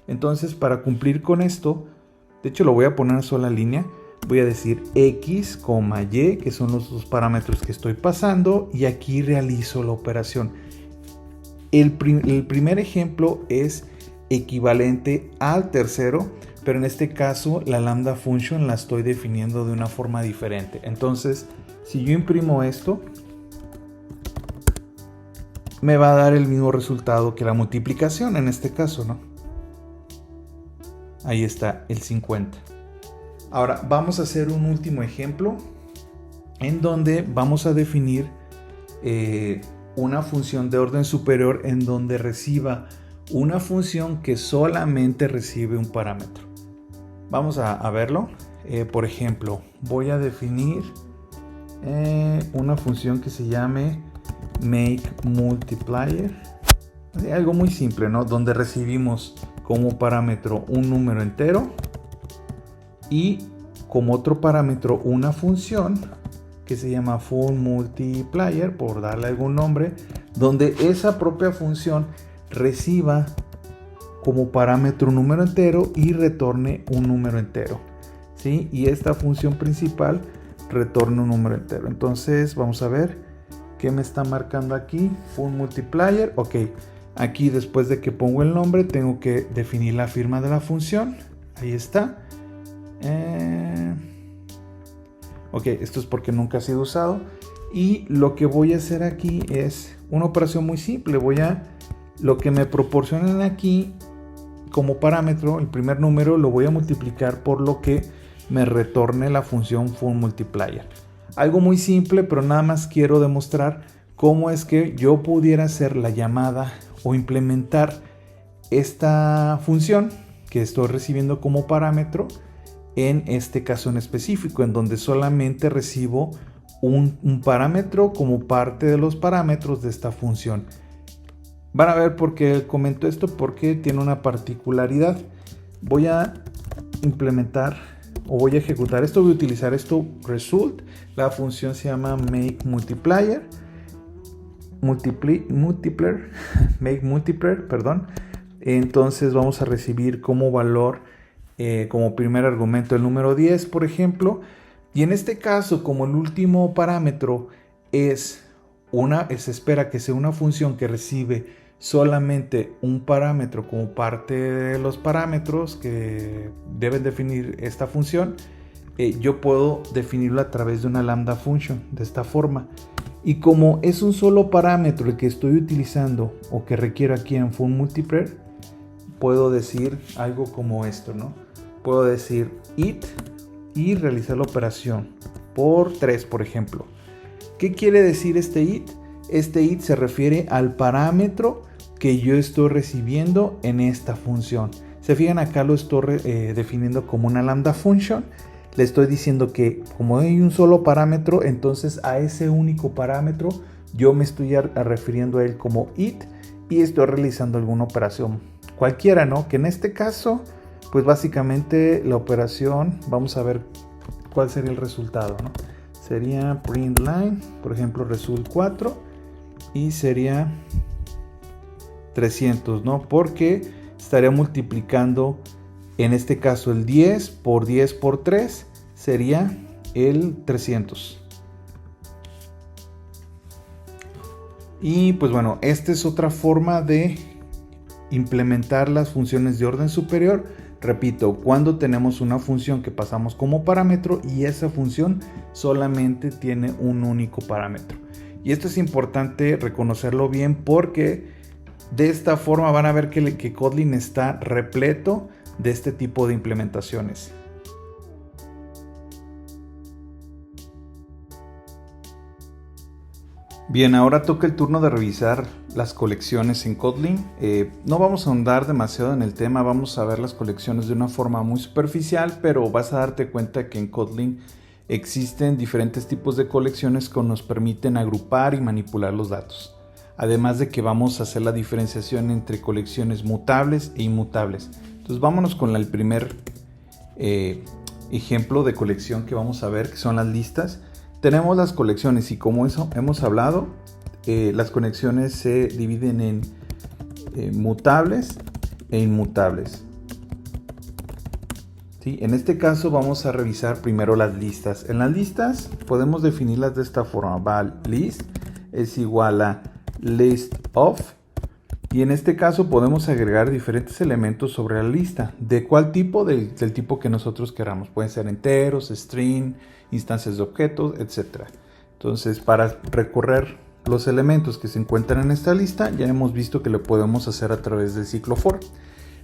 Speaker 1: Entonces, para cumplir con esto, de hecho lo voy a poner en sola línea, voy a decir x, y, que son los dos parámetros que estoy pasando, y aquí realizo la operación. El primer ejemplo es equivalente al tercero, pero en este caso la lambda function la estoy definiendo de una forma diferente. Entonces, si yo imprimo esto, me va a dar el mismo resultado que la multiplicación en este caso, ¿no? Ahí está el 50. Ahora vamos a hacer un último ejemplo en donde vamos a definir una función de orden superior en donde reciba una función que solamente recibe un parámetro. Vamos a verlo. Por ejemplo, voy a definir una función que se llame makeMultiplier. Algo muy simple, ¿no? Donde recibimos como parámetro un número entero y como otro parámetro una función que se llama fullMultiplier, por darle algún nombre, donde esa propia función reciba como parámetro un número entero y retorne un número entero, ¿sí? Y esta función principal retorna un número entero. Entonces vamos a ver qué me está marcando aquí. fullMultiplier, ok. Aquí, después de que pongo el nombre, tengo que definir la firma de la función. Ahí está. Ok, esto es porque nunca ha sido usado. Y lo que voy a hacer aquí es una operación muy simple. Lo que me proporcionan aquí como parámetro, el primer número, lo voy a multiplicar por lo que me retorne la función fullMultiplier. Algo muy simple, pero nada más quiero demostrar cómo es que yo pudiera hacer la llamada o implementar esta función que estoy recibiendo como parámetro en este caso en específico, en donde solamente recibo un parámetro como parte de los parámetros de esta función. Van a ver por qué comento esto, porque tiene una particularidad. Voy a implementar o voy a ejecutar esto, voy a utilizar esto result, la función se llama makeMultiplier, makeMultiplier, perdón. Entonces vamos a recibir como valor, como primer argumento, el número 10, por ejemplo, y en este caso, como el último parámetro se espera que sea una función que recibe solamente un parámetro como parte de los parámetros que deben definir esta función, yo puedo definirlo a través de una lambda function de esta forma. Y como es un solo parámetro el que estoy utilizando o que requiero aquí en fullMultiplier, puedo decir algo como esto, ¿no? Puedo decir it y realizar la operación por 3, por ejemplo. ¿Qué quiere decir este it? Este it se refiere al parámetro que yo estoy recibiendo en esta función. Se fijan, acá lo estoy definiendo como una lambda function. Le estoy diciendo que como hay un solo parámetro, entonces a ese único parámetro yo me estoy refiriendo a él como it y estoy realizando alguna operación cualquiera, ¿no? Que en este caso, pues básicamente la operación, vamos a ver cuál sería el resultado, ¿no? Sería print line, por ejemplo, result 4 y sería 300, ¿no? Porque estaría multiplicando, en este caso, el 10 por 10 por 3 sería el 300. Y pues bueno, esta es otra forma de implementar las funciones de orden superior. Repito, cuando tenemos una función que pasamos como parámetro y esa función solamente tiene un único parámetro. Y esto es importante reconocerlo bien porque de esta forma van a ver que Kotlin está repleto de este tipo de implementaciones. Bien, ahora toca el turno de revisar las colecciones en Kotlin. No vamos a ahondar demasiado en el tema, vamos a ver las colecciones de una forma muy superficial, pero vas a darte cuenta que en Kotlin existen diferentes tipos de colecciones que nos permiten agrupar y manipular los datos. Además de que vamos a hacer la diferenciación entre colecciones mutables e inmutables. Entonces vámonos con el primer ejemplo de colección que vamos a ver, que son las listas. Tenemos las colecciones y como eso hemos hablado, las colecciones se dividen en mutables e inmutables. ¿Sí? En este caso vamos a revisar primero las listas. En las listas podemos definirlas de esta forma. Val list es igual a list of. Y en este caso podemos agregar diferentes elementos sobre la lista. ¿De cuál tipo? Del tipo que nosotros queramos. Pueden ser enteros, string, instancias de objetos, etc. Entonces, para recorrer los elementos que se encuentran en esta lista, ya hemos visto que lo podemos hacer a través del ciclo for.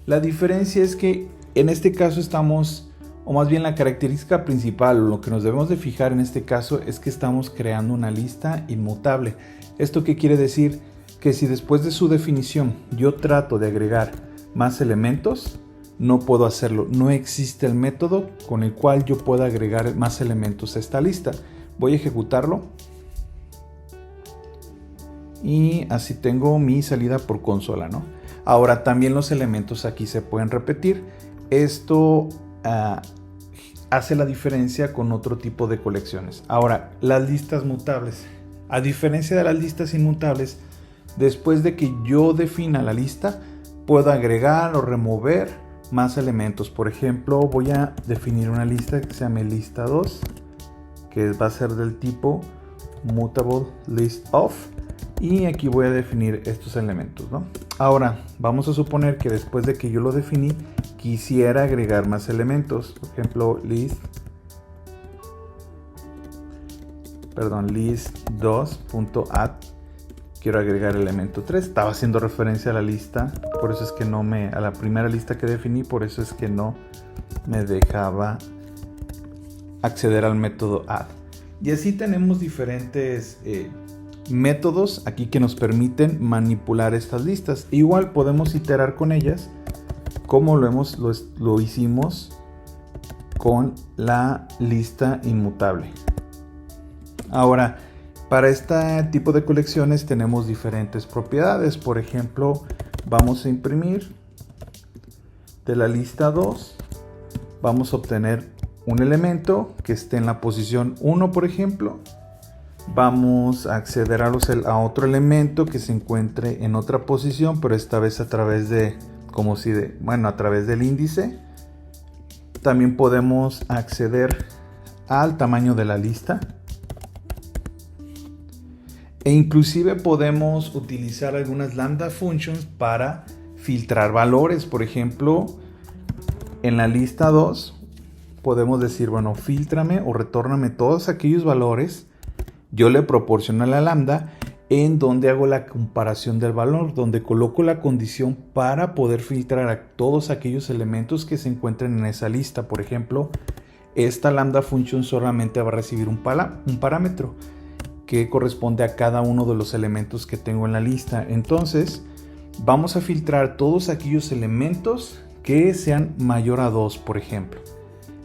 Speaker 1: La diferencia es que en este caso estamos, o más bien la característica principal, lo que nos debemos de fijar en este caso es que estamos creando una lista inmutable. ¿Esto qué quiere decir? Que si después de su definición yo trato de agregar más elementos, no puedo hacerlo. No existe el método con el cual yo pueda agregar más elementos a esta lista. Voy a ejecutarlo. Y así tengo mi salida por consola, ¿no? Ahora también los elementos aquí se pueden repetir. Esto hace la diferencia con otro tipo de colecciones. Ahora, las listas mutables. A diferencia de las listas inmutables, después de que yo defina la lista, puedo agregar o remover más elementos. Por ejemplo, voy a definir una lista que se llame lista 2, que va a ser del tipo mutable list of, y aquí voy a definir estos elementos, ¿no? Ahora, vamos a suponer que después de que yo lo definí, quisiera agregar más elementos. Por ejemplo, list2.add. Quiero agregar elemento 3. Estaba haciendo referencia a la lista, por eso es que a la primera lista que definí, por eso es que no me dejaba acceder al método add. Y así tenemos diferentes métodos aquí que nos permiten manipular estas listas. Igual podemos iterar con ellas como lo hicimos con la lista inmutable. Ahora, para este tipo de colecciones tenemos diferentes propiedades. Por ejemplo, vamos a imprimir de la lista 2. Vamos a obtener un elemento que esté en la posición 1, por ejemplo. Vamos a acceder a otro elemento que se encuentre en otra posición, pero esta vez a través a través del índice. También podemos acceder al tamaño de la lista. E inclusive podemos utilizar algunas lambda functions para filtrar valores. Por ejemplo, en la lista 2 podemos decir, bueno, fíltrame o retórname todos aquellos valores. Yo le proporciono a la lambda en donde hago la comparación del valor, donde coloco la condición para poder filtrar a todos aquellos elementos que se encuentren en esa lista. Por ejemplo, esta lambda function solamente va a recibir un parámetro que corresponde a cada uno de los elementos que tengo en la lista. Entonces vamos a filtrar todos aquellos elementos que sean mayor a 2, por ejemplo.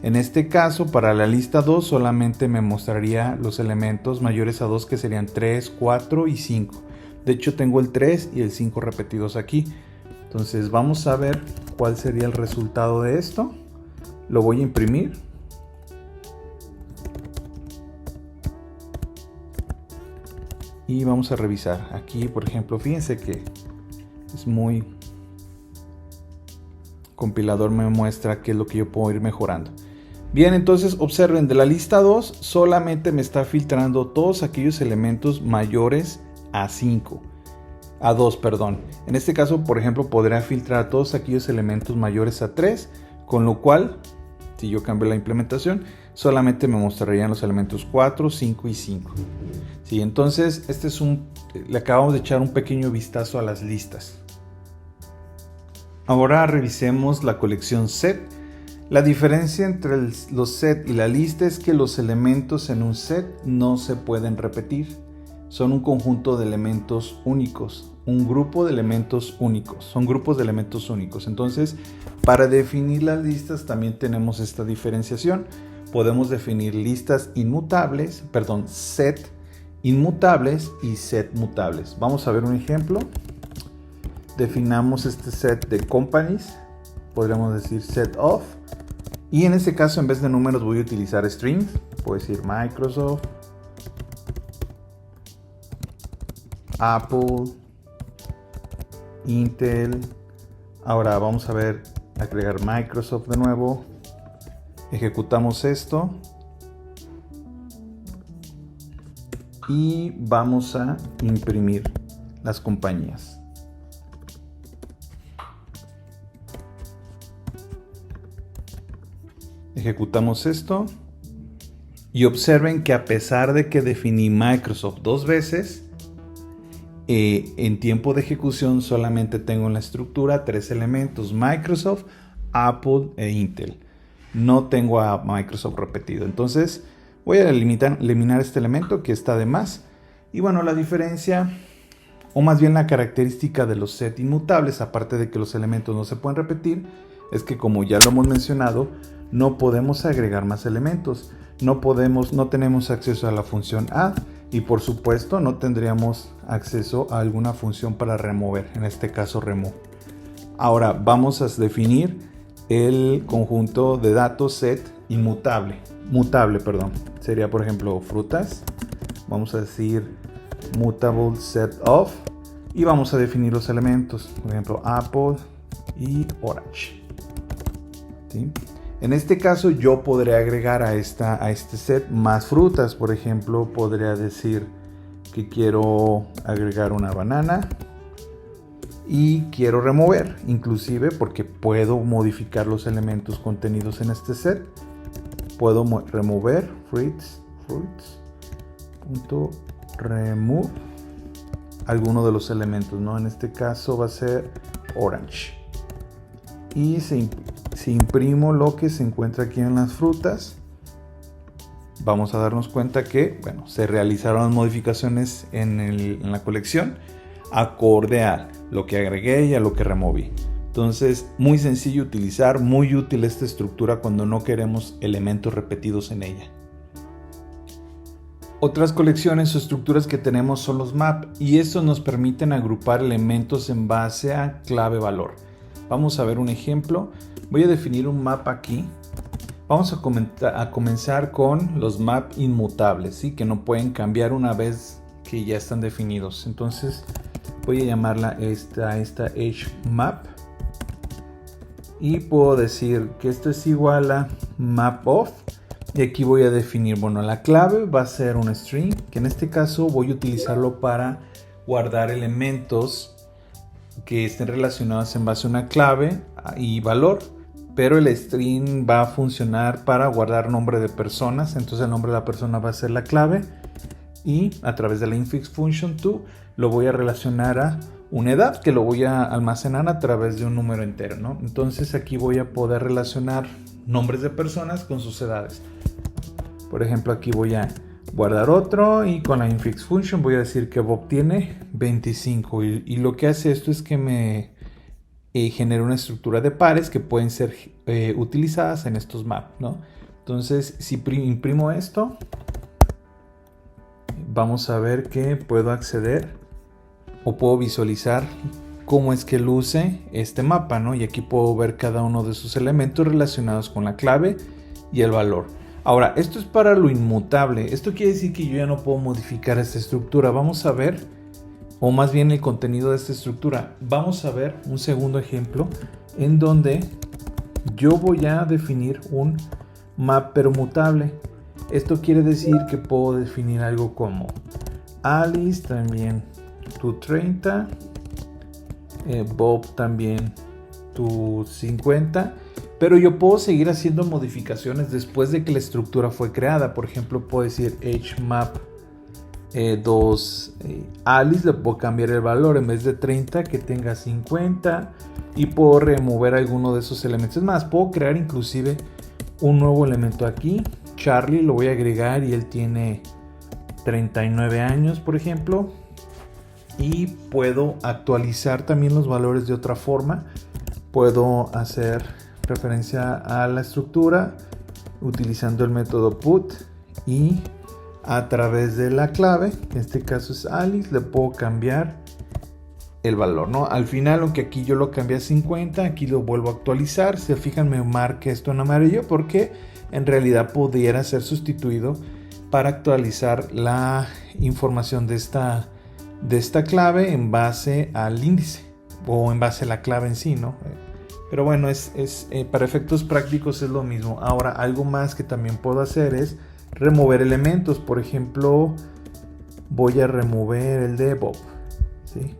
Speaker 1: En este caso, para la lista 2 solamente me mostraría los elementos mayores a 2, que serían 3, 4 y 5. De hecho, tengo el 3 y el 5 repetidos aquí. Entonces vamos a ver cuál sería el resultado de esto. Lo voy a imprimir. y vamos a revisar. Aquí, por ejemplo, fíjense que es muy... compilador me muestra qué es lo que yo puedo ir mejorando. Bien, entonces observen, de la lista 2 solamente me está filtrando todos aquellos elementos mayores a 5. A 2, perdón. En este caso, por ejemplo, podría filtrar todos aquellos elementos mayores a 3, con lo cual, si yo cambio la implementación, solamente me mostrarían los elementos 4, 5 y 5. Sí, entonces, le acabamos de echar un pequeño vistazo a las listas. Ahora revisemos la colección set. La diferencia entre los set y la lista es que los elementos en un set no se pueden repetir. Son un conjunto de elementos únicos, un grupo de elementos únicos, son grupos de elementos únicos. Entonces, para definir las listas también tenemos esta diferenciación. Podemos definir listas inmutables, set inmutables y set mutables. Vamos a ver un ejemplo. Definamos este set de companies, podríamos decir set of, y en este caso en vez de números voy a utilizar strings. Puedo decir Microsoft, Apple, Intel. Ahora vamos a ver, agregar Microsoft de nuevo, ejecutamos esto y vamos a imprimir las compañías. Ejecutamos esto y observen que a pesar de que definí Microsoft 2 veces, en tiempo de ejecución solamente tengo en la estructura 3 elementos: Microsoft, Apple e Intel. No tengo a Microsoft repetido. Entonces voy a eliminar este elemento que está de más. Y bueno, la diferencia, o más bien la característica de los set inmutables, aparte de que los elementos no se pueden repetir, es que, como ya lo hemos mencionado, no podemos agregar más elementos. No tenemos acceso a la función add y, por supuesto, no tendríamos acceso a alguna función para remover, en este caso remove. Ahora vamos a definir el conjunto de datos set inmutable. Sería, por ejemplo, frutas. Vamos a decir mutable set of y vamos a definir los elementos, por ejemplo, Apple y Orange. ¿Sí? En este caso yo podré agregar a este set más frutas. Por ejemplo, podría decir que quiero agregar una banana y quiero remover, inclusive porque puedo modificar los elementos contenidos en este set. Puedo remover fruits.remove alguno de los elementos, ¿no? En este caso va a ser orange. Y si imprimo lo que se encuentra aquí en las frutas, vamos a darnos cuenta que, bueno, se realizaron las modificaciones en la colección acorde a lo que agregué y a lo que removí. Entonces, muy sencillo utilizar, muy útil esta estructura cuando no queremos elementos repetidos en ella. Otras colecciones o estructuras que tenemos son los map, y estos nos permiten agrupar elementos en base a clave valor. Vamos a ver un ejemplo. Voy a definir un map aquí. Vamos a comenzar con los map inmutables, ¿sí? Que no pueden cambiar una vez que ya están definidos. Entonces voy a llamarla esta edge map. Y puedo decir que esto es igual a map of. Y aquí voy a definir, bueno, la clave va a ser un string, que en este caso voy a utilizarlo para guardar elementos que estén relacionados en base a una clave y valor. Pero el string va a funcionar para guardar nombre de personas. Entonces el nombre de la persona va a ser la clave. Y a través de la infix function to lo voy a relacionar a una edad, que lo voy a almacenar a través de un número entero, ¿no? Entonces aquí voy a poder relacionar nombres de personas con sus edades. Por ejemplo, aquí voy a guardar otro y con la infix function voy a decir que Bob tiene 25. Y lo que hace esto es que me genera una estructura de pares que pueden ser utilizadas en estos maps, ¿no? Entonces, si imprimo esto, vamos a ver que puedo acceder o puedo visualizar cómo es que luce este mapa, ¿no? Y aquí puedo ver cada uno de sus elementos relacionados con la clave y el valor.
Speaker 2: Ahora, esto es para lo inmutable. Esto quiere decir que yo ya no puedo modificar esta estructura. Vamos a ver, o más bien el contenido de esta estructura. Vamos a ver un segundo ejemplo en donde yo voy a definir un map permutable. Esto quiere decir que puedo definir algo como Alice también tu 30, Bob también tu 50. Pero yo puedo seguir haciendo modificaciones después de que la estructura fue creada. Por ejemplo, puedo decir hmap 2 Alice, le puedo cambiar el valor en vez de 30 que tenga 50 y puedo remover alguno de esos elementos. Es más, puedo crear inclusive un nuevo elemento aquí. Charlie lo voy a agregar y él tiene 39 años, por ejemplo. Y puedo actualizar también los valores de otra forma. Puedo hacer referencia a la estructura utilizando el método put y a través de la clave, en este caso es Alice, le puedo cambiar el valor, ¿no? Al final, aunque aquí yo lo cambié a 50, aquí lo vuelvo a actualizar. Si se fijan, me marca esto en amarillo porque en realidad pudiera ser sustituido para actualizar la información de esta clave en base al índice o en base a la clave en sí, ¿no? Pero bueno, para efectos prácticos es lo mismo. Ahora, algo más que también puedo hacer es remover elementos. Por ejemplo, voy a remover el de Bob, ¿sí?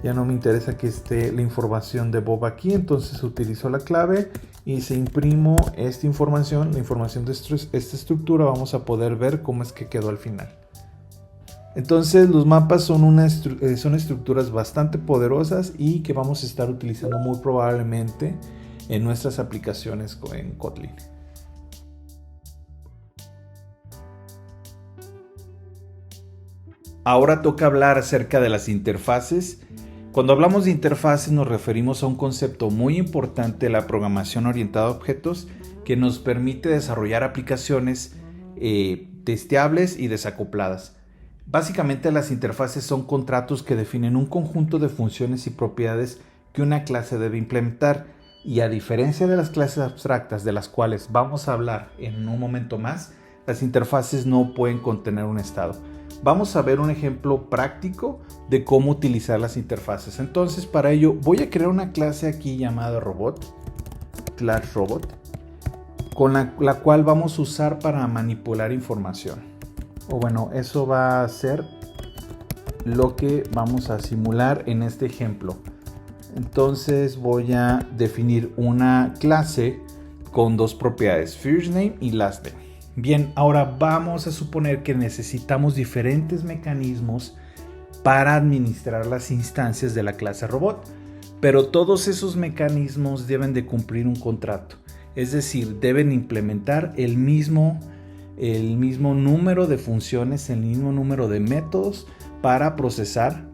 Speaker 2: Ya no me interesa que esté la información de Bob aquí, entonces utilizo la clave y si imprimo esta información, la información de esta estructura, vamos a poder ver cómo es que quedó al final. Entonces los mapas son estructuras bastante poderosas y que vamos a estar utilizando muy probablemente en nuestras aplicaciones en Kotlin.
Speaker 1: Ahora toca hablar acerca de las interfaces. Cuando hablamos de interfaces nos referimos a un concepto muy importante de la programación orientada a objetos que nos permite desarrollar aplicaciones testeables y desacopladas. Básicamente las interfaces son contratos que definen un conjunto de funciones y propiedades que una clase debe implementar y a diferencia de las clases abstractas de las cuales vamos a hablar en un momento más, las interfaces no pueden contener un estado. Vamos a ver un ejemplo práctico de cómo utilizar las interfaces. Entonces para ello voy a crear una clase aquí llamada robot, class robot, con la cual vamos a usar para manipular información. O bueno, eso va a ser lo que vamos a simular en este ejemplo. Entonces voy a definir una clase con dos propiedades, first name y last name. Bien, ahora vamos a suponer que necesitamos diferentes mecanismos para administrar las instancias de la clase robot, pero todos esos mecanismos deben de cumplir un contrato, es decir, deben implementar el mismo número de funciones, el mismo número de métodos para procesar,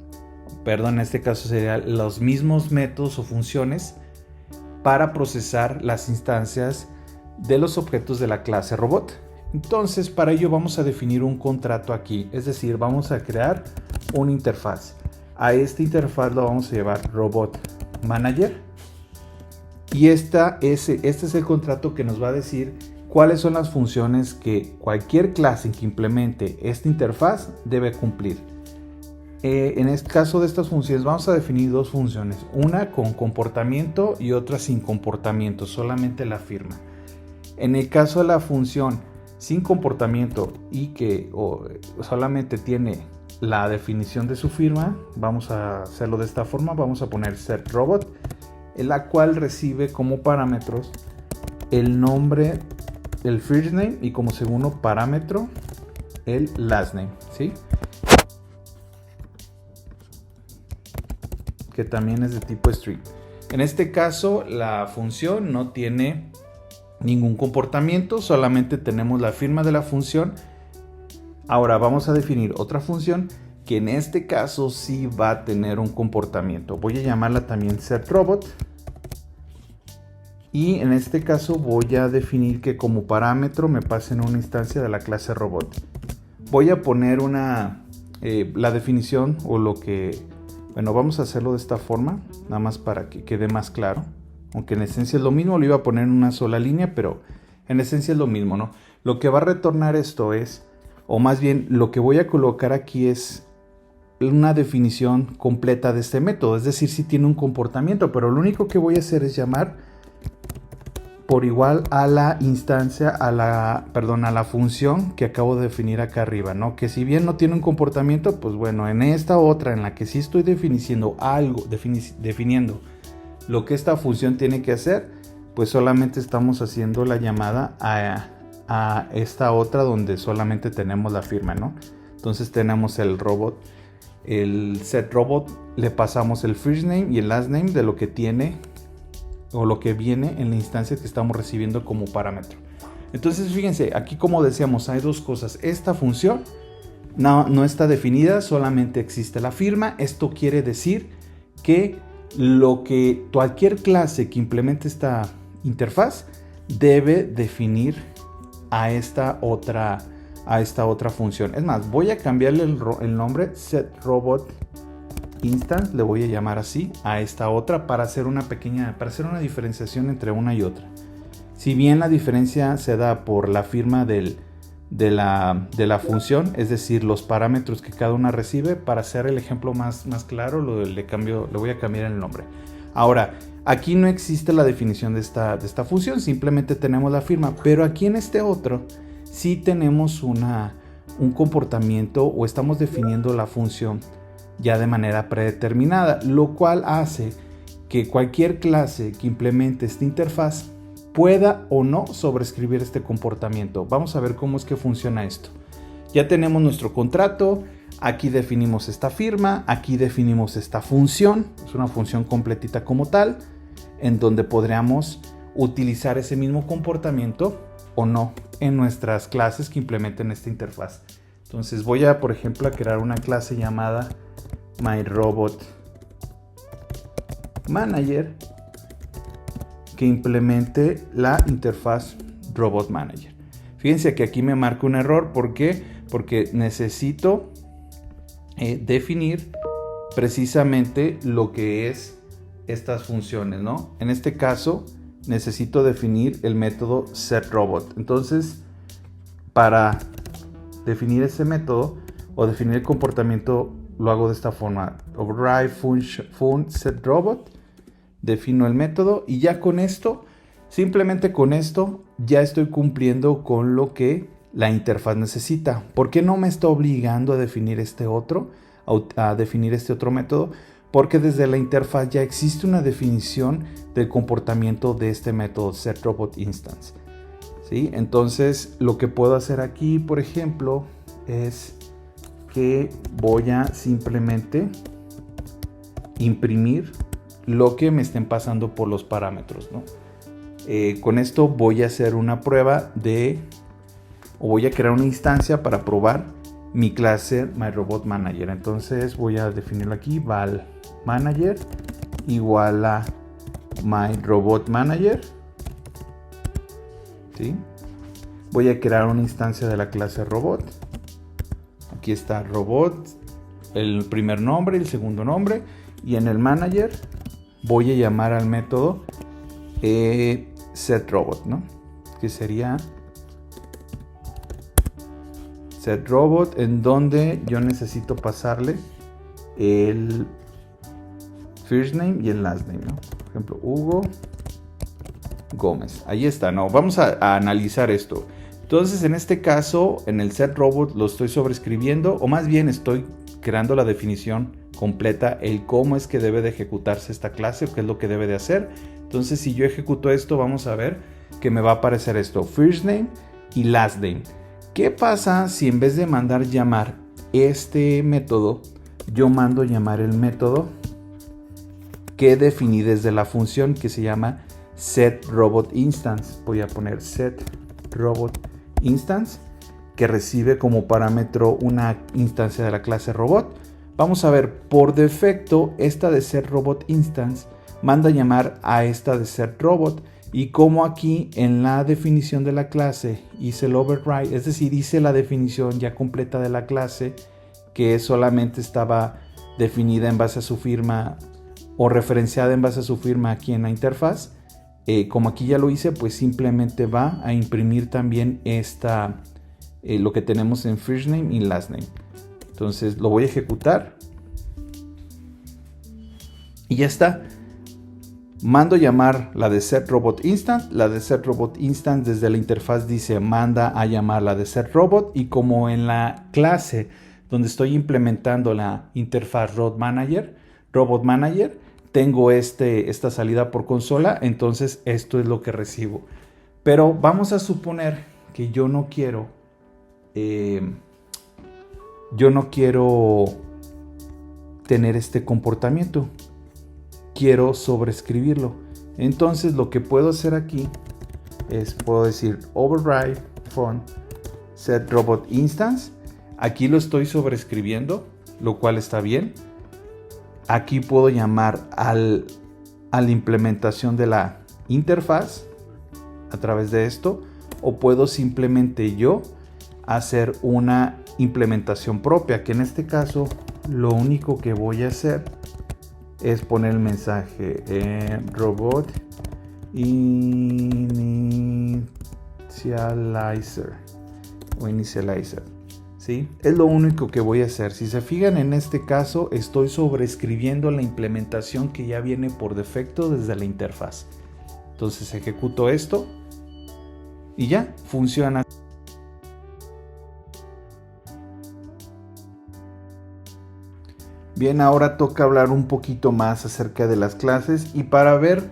Speaker 1: en este caso serían los mismos métodos o funciones para procesar las instancias de los objetos de la clase robot. Entonces para ello vamos a definir un contrato aquí, es decir, vamos a crear una interfaz. A esta interfaz lo vamos a llevar robot manager y este es el contrato que nos va a decir cuáles son las funciones que cualquier clase que implemente esta interfaz debe cumplir. En el caso de estas funciones vamos a definir dos funciones, una con comportamiento y otra sin comportamiento, solamente la firma. En el caso de la función sin comportamiento y que solamente tiene la definición de su firma, vamos a hacerlo de esta forma, vamos a poner setRobot, en la cual recibe como parámetros el nombre, el first name y como segundo parámetro el last name, ¿sí? Que también es de tipo string. En este caso la función no tiene ningún comportamiento, solamente tenemos la firma de la función. Ahora vamos a definir otra función que en este caso sí va a tener un comportamiento. Voy a llamarla también setRobot. Y en este caso voy a definir que como parámetro me pasen una instancia de la clase robot. Voy a poner la definición o lo que... Bueno, vamos a hacerlo de esta forma, nada más para que quede más claro. Aunque en esencia es lo mismo, lo iba a poner en una sola línea, pero en esencia es lo mismo, ¿no? Lo que va a retornar esto es, o más bien lo que voy a colocar aquí es una definición completa de este método, es decir, si tiene un comportamiento, pero lo único que voy a hacer es llamar por igual a la instancia, a la función que acabo de definir acá arriba, ¿no? Que si bien no tiene un comportamiento, pues bueno, en esta otra en la que sí estoy definiendo algo, definiendo lo que esta función tiene que hacer, pues solamente estamos haciendo la llamada a esta otra donde solamente tenemos la firma, ¿no? Entonces tenemos el robot, el setRobot, le pasamos el first name y el last name de lo que tiene o lo que viene en la instancia que estamos recibiendo como parámetro. Entonces fíjense, aquí como decíamos hay dos cosas. Esta función no está definida, solamente existe la firma. Esto quiere decir que cualquier clase que implemente esta interfaz debe definir a esta otra función. Es más, voy a cambiarle el nombre, setRobot Instance, le voy a llamar así a esta otra para hacer una diferenciación entre una y otra. Si bien la diferencia se da por la firma de la función, es decir, los parámetros que cada una recibe, para hacer el ejemplo más claro, le voy a cambiar el nombre. Ahora, aquí no existe la definición de esta función, simplemente tenemos la firma, pero aquí en este otro sí tenemos un comportamiento o estamos definiendo la función ya de manera predeterminada, lo cual hace que cualquier clase que implemente esta interfaz pueda o no sobreescribir este comportamiento. Vamos a ver cómo es que funciona esto. Ya tenemos nuestro contrato, aquí definimos esta firma, aquí definimos esta función, es una función completita como tal, en donde podríamos utilizar ese mismo comportamiento o no en nuestras clases que implementen esta interfaz. Entonces voy a, por ejemplo, a crear una clase llamada MyRobotManager que implemente la interfaz Robot Manager. Fíjense que aquí me marca un error. ¿Por qué? Porque necesito definir precisamente lo que es estas funciones, ¿no? En este caso necesito definir el método setRobot. Entonces, para definir ese método o definir el comportamiento, lo hago de esta forma: override function setRobot, defino el método y ya con esto, simplemente con esto, ya estoy cumpliendo con lo que la interfaz necesita. ¿Por qué no me está obligando a definir a definir este otro método? Porque desde la interfaz ya existe una definición del comportamiento de este método setRobot Instance, ¿sí? Entonces lo que puedo hacer aquí, por ejemplo, es que voy a simplemente imprimir lo que me estén pasando por los parámetros, ¿no? Con esto voy a hacer una prueba o voy a crear una instancia para probar mi clase MyRobotManager. Entonces voy a definirlo aquí, val manager igual a MyRobotManager, ¿sí? Voy a crear una instancia de la clase robot. Aquí está robot, el primer nombre y el segundo nombre, y en el manager voy a llamar al método setRobot, ¿no? Que sería setRobot, en donde yo necesito pasarle el first name y el last name, ¿no? Por ejemplo, Hugo Gómez. Ahí está, ¿no? Vamos a analizar esto. Entonces, en este caso, en el setRobot lo estoy sobreescribiendo, o más bien estoy creando la definición completa, el cómo es que debe de ejecutarse esta clase, o qué es lo que debe de hacer. Entonces, si yo ejecuto esto, vamos a ver que me va a aparecer esto, first name y last name. ¿Qué pasa si en vez de mandar llamar este método, yo mando llamar el método que definí desde la función que se llama setRobotInstance? Voy a poner setRobotInstance, que recibe como parámetro una instancia de la clase robot. Vamos a ver, por defecto esta de setRobotInstance manda llamar a esta de setRobot, y como aquí en la definición de la clase hice el override, es decir, hice la definición ya completa de la clase, que solamente estaba definida en base a su firma o referenciada en base a su firma aquí en la interfaz,
Speaker 2: como aquí ya lo hice, pues simplemente va a imprimir también lo que tenemos en first name y last name. Entonces lo voy a ejecutar y ya está. Mando llamar la de setRobotInstant. La de setRobotInstant desde la interfaz dice manda a llamar la de setRobot, y como en la clase donde estoy implementando la interfaz Robot Manager, tengo esta salida por consola, entonces esto es lo que recibo. Pero vamos a suponer que yo no quiero tener este comportamiento. Quiero sobreescribirlo. Entonces lo que puedo hacer aquí puedo decir override font setRobotInstance. Aquí lo estoy sobreescribiendo, lo cual está bien. Aquí puedo llamar a la implementación de la interfaz a través de esto, o puedo simplemente yo hacer una implementación propia, que en este caso lo único que voy a hacer es poner el mensaje robot initializer o initializer, ¿sí? Es lo único que voy a hacer. Si se fijan, en este caso estoy sobreescribiendo la implementación que ya viene por defecto desde la interfaz. Entonces ejecuto esto y ya funciona. Bien, ahora toca hablar un poquito más acerca de las clases, y para ver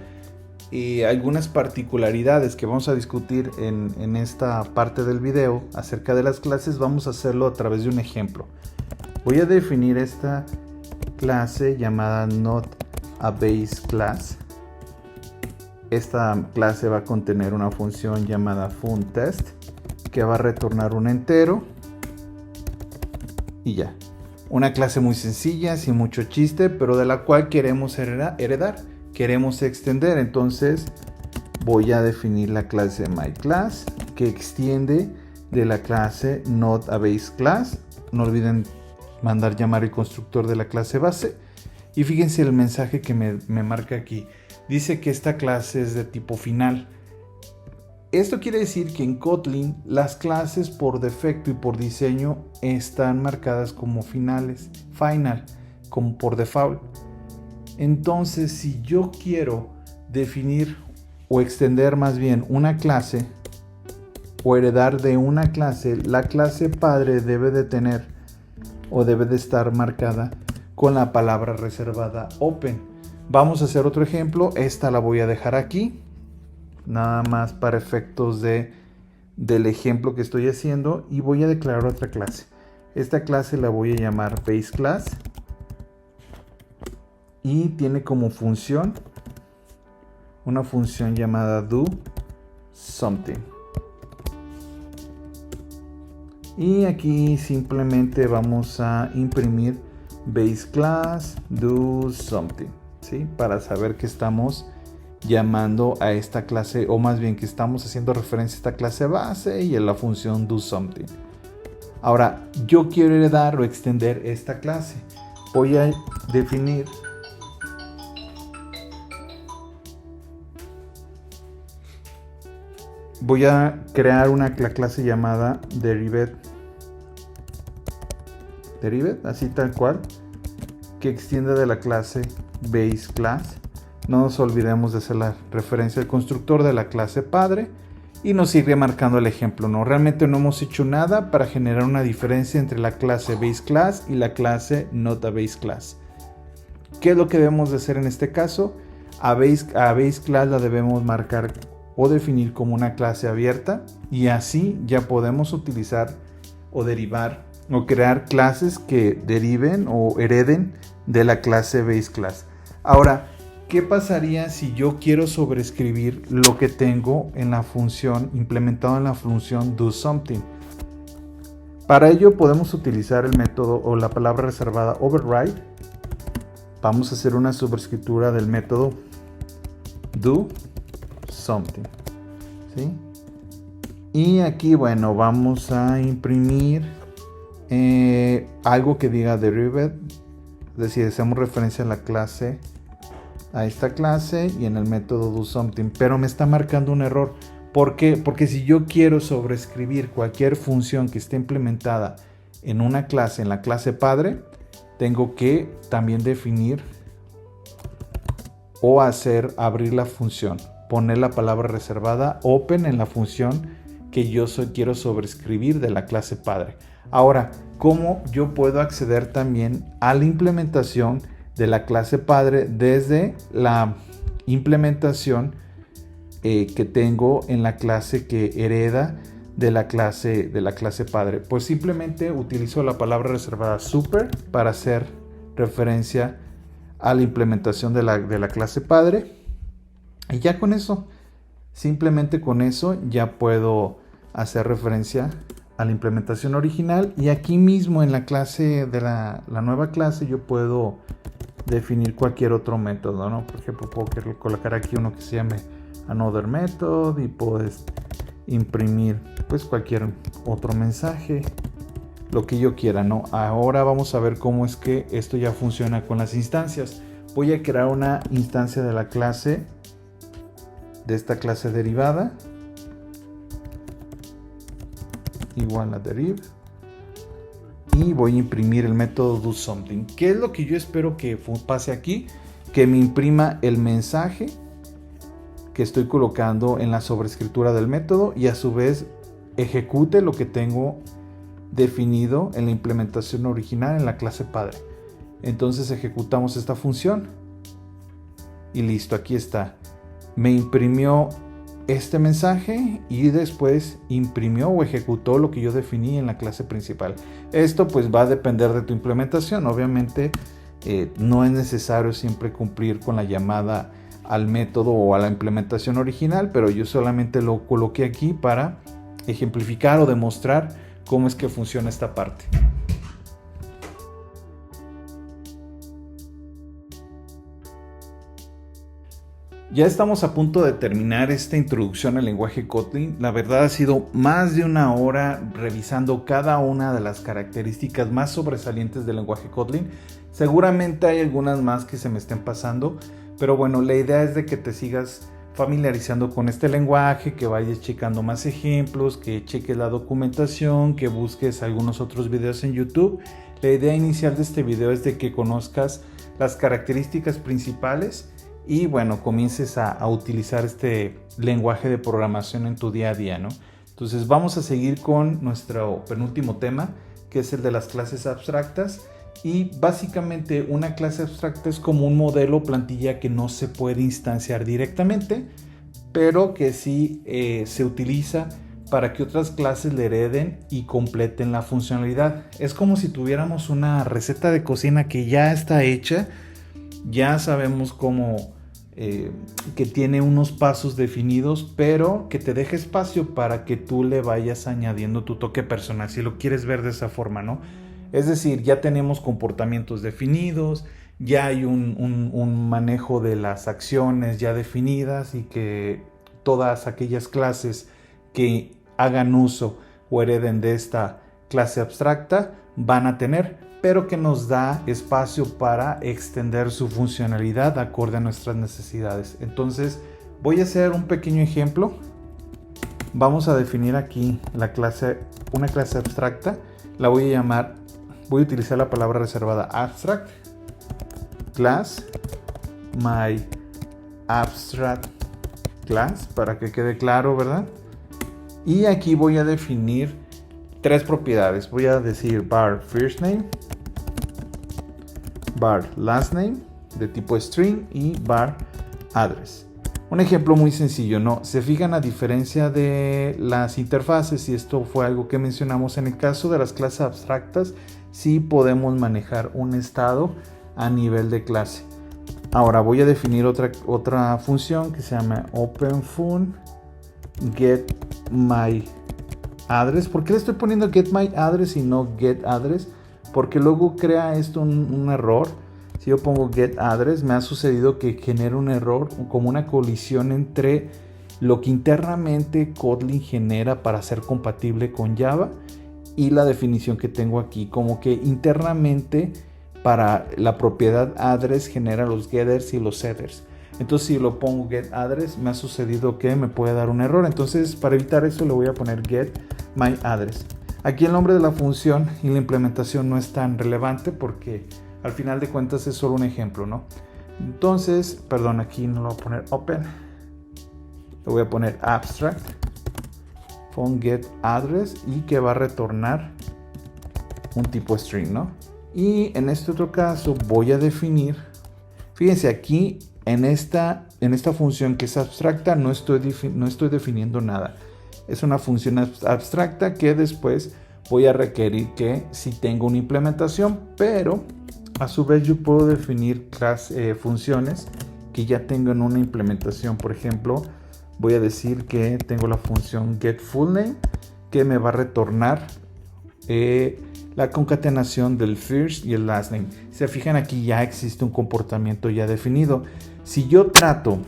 Speaker 2: algunas particularidades que vamos a discutir en esta parte del video acerca de las clases, vamos a hacerlo a través de un ejemplo. Voy a definir esta clase llamada NotABaseClass. Esta clase va a contener una función llamada funTest que va a retornar un entero y ya. Una clase muy sencilla, sin mucho chiste, pero de la cual queremos heredar, queremos extender. Entonces voy a definir la clase myClass, que extiende de la clase NotABaseClass. No olviden mandar llamar el constructor de la clase base. Y fíjense el mensaje que me marca aquí. Dice que esta clase es de tipo final. Esto quiere decir que en Kotlin las clases por defecto y por diseño están marcadas como final, como por default. Entonces, si yo quiero definir o extender más bien una clase o heredar de una clase, la clase padre debe de tener o debe de estar marcada con la palabra reservada open. Vamos a hacer otro ejemplo. Esta la voy a dejar aquí, nada más para efectos del ejemplo que estoy haciendo, y voy a declarar otra clase. Esta clase la voy a llamar baseClass y tiene como función una función llamada doSomething. Y aquí simplemente vamos a imprimir baseClass doSomething, ¿sí? Para saber que estamos llamando a esta clase, o más bien que estamos haciendo referencia a esta clase base y a la función doSomething. Ahora, yo quiero heredar o extender esta clase. Voy a definir voy a crear una clase llamada Derived, así tal cual, que extiende de la clase baseClass. No nos olvidemos de hacer la referencia al constructor de la clase padre, y nos sigue marcando el ejemplo. No, realmente no hemos hecho nada para generar una diferencia entre la clase baseClass y la clase NotABaseClass. ¿Qué es lo que debemos de hacer en este caso? A baseClass la debemos marcar o definir como una clase abierta, y así ya podemos utilizar o derivar o crear clases que deriven o hereden de la clase baseClass. Ahora, ¿qué pasaría si yo quiero sobreescribir lo que tengo en la función, implementado en la función doSomething? Para ello podemos utilizar el método o la palabra reservada override. Vamos a hacer una sobreescritura del método doSomething, ¿sí? Y aquí, bueno, vamos a imprimir algo que diga derived, es decir, hacemos referencia a la clase a esta clase y en el método doSomething, pero me está marcando un error. ¿Por qué? Porque si yo quiero sobreescribir cualquier función que esté implementada en una clase, en la clase padre, tengo que también definir o abrir la función, poner la palabra reservada open en la función que yo quiero sobreescribir de la clase padre. Ahora, ¿cómo yo puedo acceder también a la implementación de la clase padre desde la implementación que tengo en la clase que hereda de la clase padre? Pues simplemente utilizo la palabra reservada super para hacer referencia a la implementación de la clase padre, y ya con eso, simplemente con eso ya puedo hacer referencia a la implementación original. Y aquí mismo en la clase de la nueva clase yo puedo definir cualquier otro método, ¿no? Por ejemplo, puedo colocar aquí uno que se llame another method y puedes imprimir pues cualquier otro mensaje, lo que yo quiera, ¿no? Ahora vamos a ver cómo es que esto ya funciona con las instancias. Voy a crear una instancia de la clase, de esta clase derivada, igual a deriv, y voy a imprimir el método doSomething. ¿Qué es lo que yo espero que pase aquí? Que me imprima el mensaje que estoy colocando en la sobrescritura del método y a su vez ejecute lo que tengo definido en la implementación original en la clase padre. Entonces ejecutamos esta función y listo, aquí está. Me imprimió este mensaje y después imprimió o ejecutó lo que yo definí en la clase principal. Esto pues va a depender de tu implementación. Obviamente no es necesario siempre cumplir con la llamada al método o a la implementación original, pero yo solamente lo coloqué aquí para ejemplificar o demostrar cómo es que funciona esta parte. Ya estamos a punto de terminar esta introducción al lenguaje Kotlin. La verdad ha sido más de una hora revisando cada una de las características más sobresalientes del lenguaje Kotlin. Seguramente hay algunas más que se me estén pasando, pero bueno, la idea es de que te sigas familiarizando con este lenguaje, que vayas checando más ejemplos, que cheques la documentación, que busques algunos otros videos en YouTube. La idea inicial de este video es de que conozcas las características principales y bueno, comiences a utilizar este lenguaje de programación en tu día a día, ¿no? Entonces vamos a seguir con nuestro penúltimo tema, que es el de las clases abstractas. Y básicamente una clase abstracta es como un modelo o plantilla que no se puede instanciar directamente, pero que sí se utiliza para que otras clases le hereden y completen la funcionalidad. Es como si tuviéramos una receta de cocina que ya está hecha, ya sabemos cómo, que tiene unos pasos definidos, pero que te deja espacio para que tú le vayas añadiendo tu toque personal, si lo quieres ver de esa forma, ¿no? Es decir, ya tenemos comportamientos definidos, ya hay un manejo de las acciones ya definidas y que todas aquellas clases que hagan uso o hereden de esta clase abstracta van a tener, pero que nos da espacio para extender su funcionalidad acorde a nuestras necesidades. Entonces voy a hacer un pequeño ejemplo. Vamos a definir aquí una clase abstracta. La voy a utilizar la palabra reservada abstract class my abstract class para que quede claro, ¿verdad? Y aquí voy a definir tres propiedades. Voy a decir var first name, var last name de tipo string y var address. Un ejemplo muy sencillo, ¿no? Se fijan a diferencia de las interfaces, y esto fue algo que mencionamos en el caso de las clases abstractas, sí podemos manejar un estado a nivel de clase. Ahora voy a definir otra función que se llama openFun getMyAddress. ¿Por qué le estoy poniendo getMyAddress y no getAddress? Porque luego crea esto un error. Si yo pongo getAddress, me ha sucedido que genera un error, como una colisión entre lo que internamente Kotlin genera para ser compatible con Java y la definición que tengo aquí. Como que internamente para la propiedad address genera los getters y los setters. Entonces si lo pongo get address, me ha sucedido que me puede dar un error. Entonces para evitar eso le voy a poner get my address. Aquí el nombre de la función y la implementación no es tan relevante porque al final de cuentas es solo un ejemplo, ¿no? Entonces, perdón, aquí no lo voy a poner open. Le voy a poner abstract from get address y que va a retornar un tipo string, ¿no? Y en este otro caso voy a definir, fíjense aquí en esta función que es abstracta no estoy definiendo nada. Es una función abstracta que después voy a requerir que sí tenga una implementación, pero a su vez yo puedo definir funciones que ya tengan una implementación. Por ejemplo, voy a decir que tengo la función getFullName que me va a retornar la concatenación del first y el last name. Si se fijan, aquí ya existe un comportamiento ya definido. Si yo trato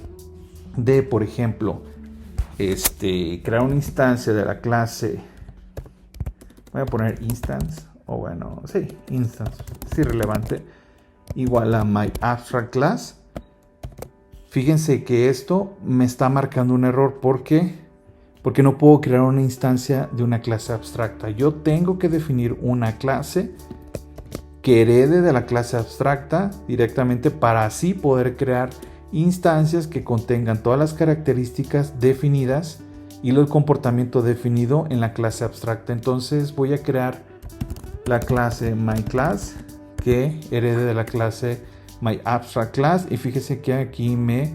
Speaker 2: de, por ejemplo, crear una instancia de la clase, voy a poner instance, o bueno, sí, instance, es irrelevante, igual a my abstract class. Fíjense que esto me está marcando un error. ¿Por qué? Porque no puedo crear una instancia de una clase abstracta. Yo tengo que definir una clase que herede de la clase abstracta directamente para así poder crear instancias que contengan todas las características definidas y el comportamiento definido en la clase abstracta. Entonces voy a crear la clase myClass que herede de la clase myAbstractClass y fíjese que aquí me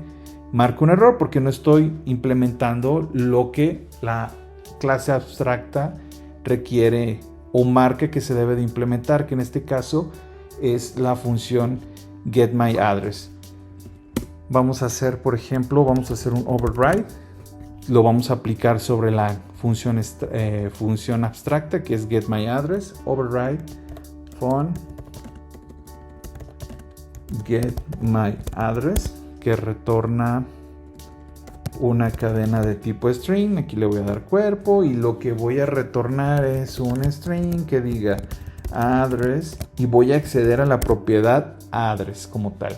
Speaker 2: marca un error porque no estoy implementando lo que la clase abstracta requiere o marca que se debe de implementar, que en este caso es la función getMyAddress. Vamos a hacer, por ejemplo, vamos a hacer un override. Lo vamos a aplicar sobre la función abstracta que es getMyAddress. Override from getMyAddress que retorna una cadena de tipo string. Aquí le voy a dar cuerpo y lo que voy a retornar es un string que diga address y voy a acceder a la propiedad address como tal,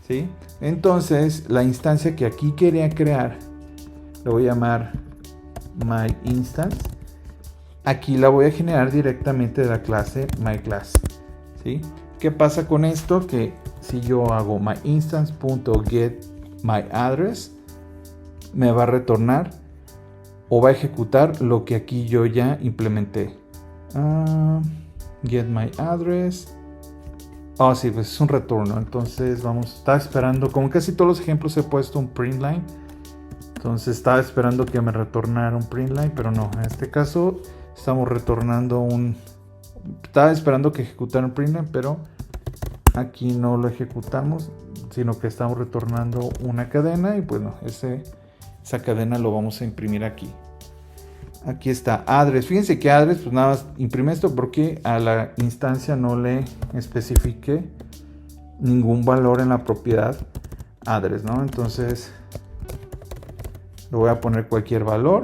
Speaker 2: ¿sí? Entonces la instancia que aquí quería crear le voy a llamar myInstance. Aquí la voy a generar directamente de la clase myClass, ¿sí? ¿Qué pasa con esto? Que si yo hago myInstance.getMyAddress me va a retornar o va a ejecutar lo que aquí yo ya implementé. GetMyAddress. Oh, sí, pues es un retorno. Entonces estaba esperando, como casi todos los ejemplos he puesto un printline. Entonces estaba esperando que me retornara un printline, pero no. En este caso estamos retornando estaba esperando que ejecutara un printline, pero aquí no lo ejecutamos, sino que estamos retornando una cadena y bueno, esa cadena lo vamos a imprimir aquí. Aquí está address. Fíjense que address, pues nada más imprime esto porque a la instancia no le especifique ningún valor en la propiedad address, ¿no? Entonces le voy a poner cualquier valor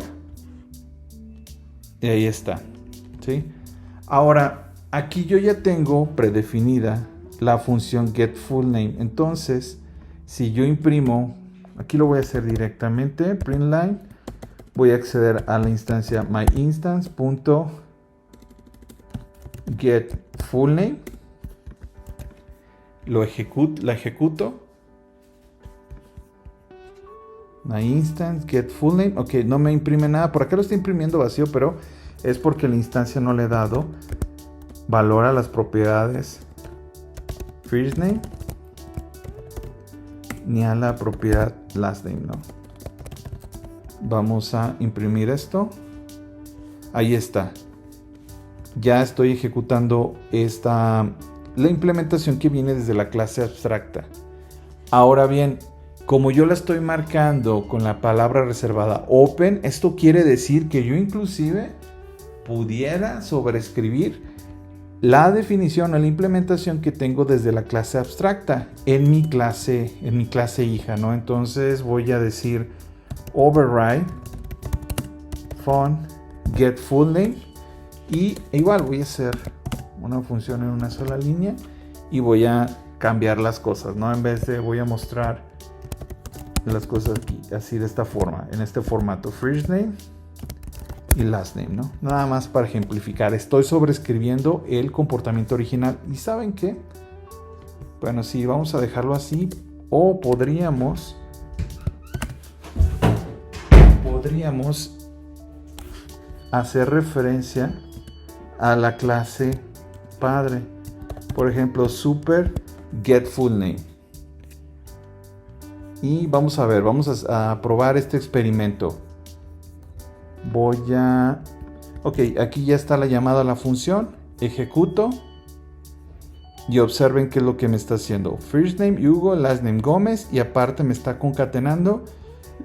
Speaker 2: y ahí está, ¿sí? Ahora, aquí yo ya tengo predefinida la función getFullName. Entonces, si yo imprimo, aquí lo voy a hacer directamente, printline, voy a acceder a la instancia myInstance.getFullName, la ejecuto. MyInstance getFullName, ok, no me imprime nada, por acá lo está imprimiendo vacío, pero es porque la instancia no le he dado valor a las propiedades first name ni a la propiedad last name, ¿no? Vamos a imprimir esto. Ahí está. Ya estoy ejecutando la implementación que viene desde la clase abstracta. Ahora bien, como yo la estoy marcando con la palabra reservada open, esto quiere decir que yo inclusive pudiera sobreescribir la definición o la implementación que tengo desde la clase abstracta en mi clase hija, ¿no? Entonces voy a decir override from getFullName y igual voy a hacer una función en una sola línea y voy a cambiar las cosas, ¿no? En vez de voy a mostrar las cosas aquí, así de esta forma, en este formato, first name y last name, ¿no? Nada más para ejemplificar. Estoy sobreescribiendo el comportamiento original. ¿Y saben qué? Bueno, sí, vamos a dejarlo así. O podríamos hacer referencia a la clase padre. Por ejemplo, super get full name. Y vamos a ver, vamos a probar este experimento. Ok, aquí ya está la llamada a la función. Ejecuto. Y observen qué es lo que me está haciendo. First name Hugo, last name Gómez. Y aparte me está concatenando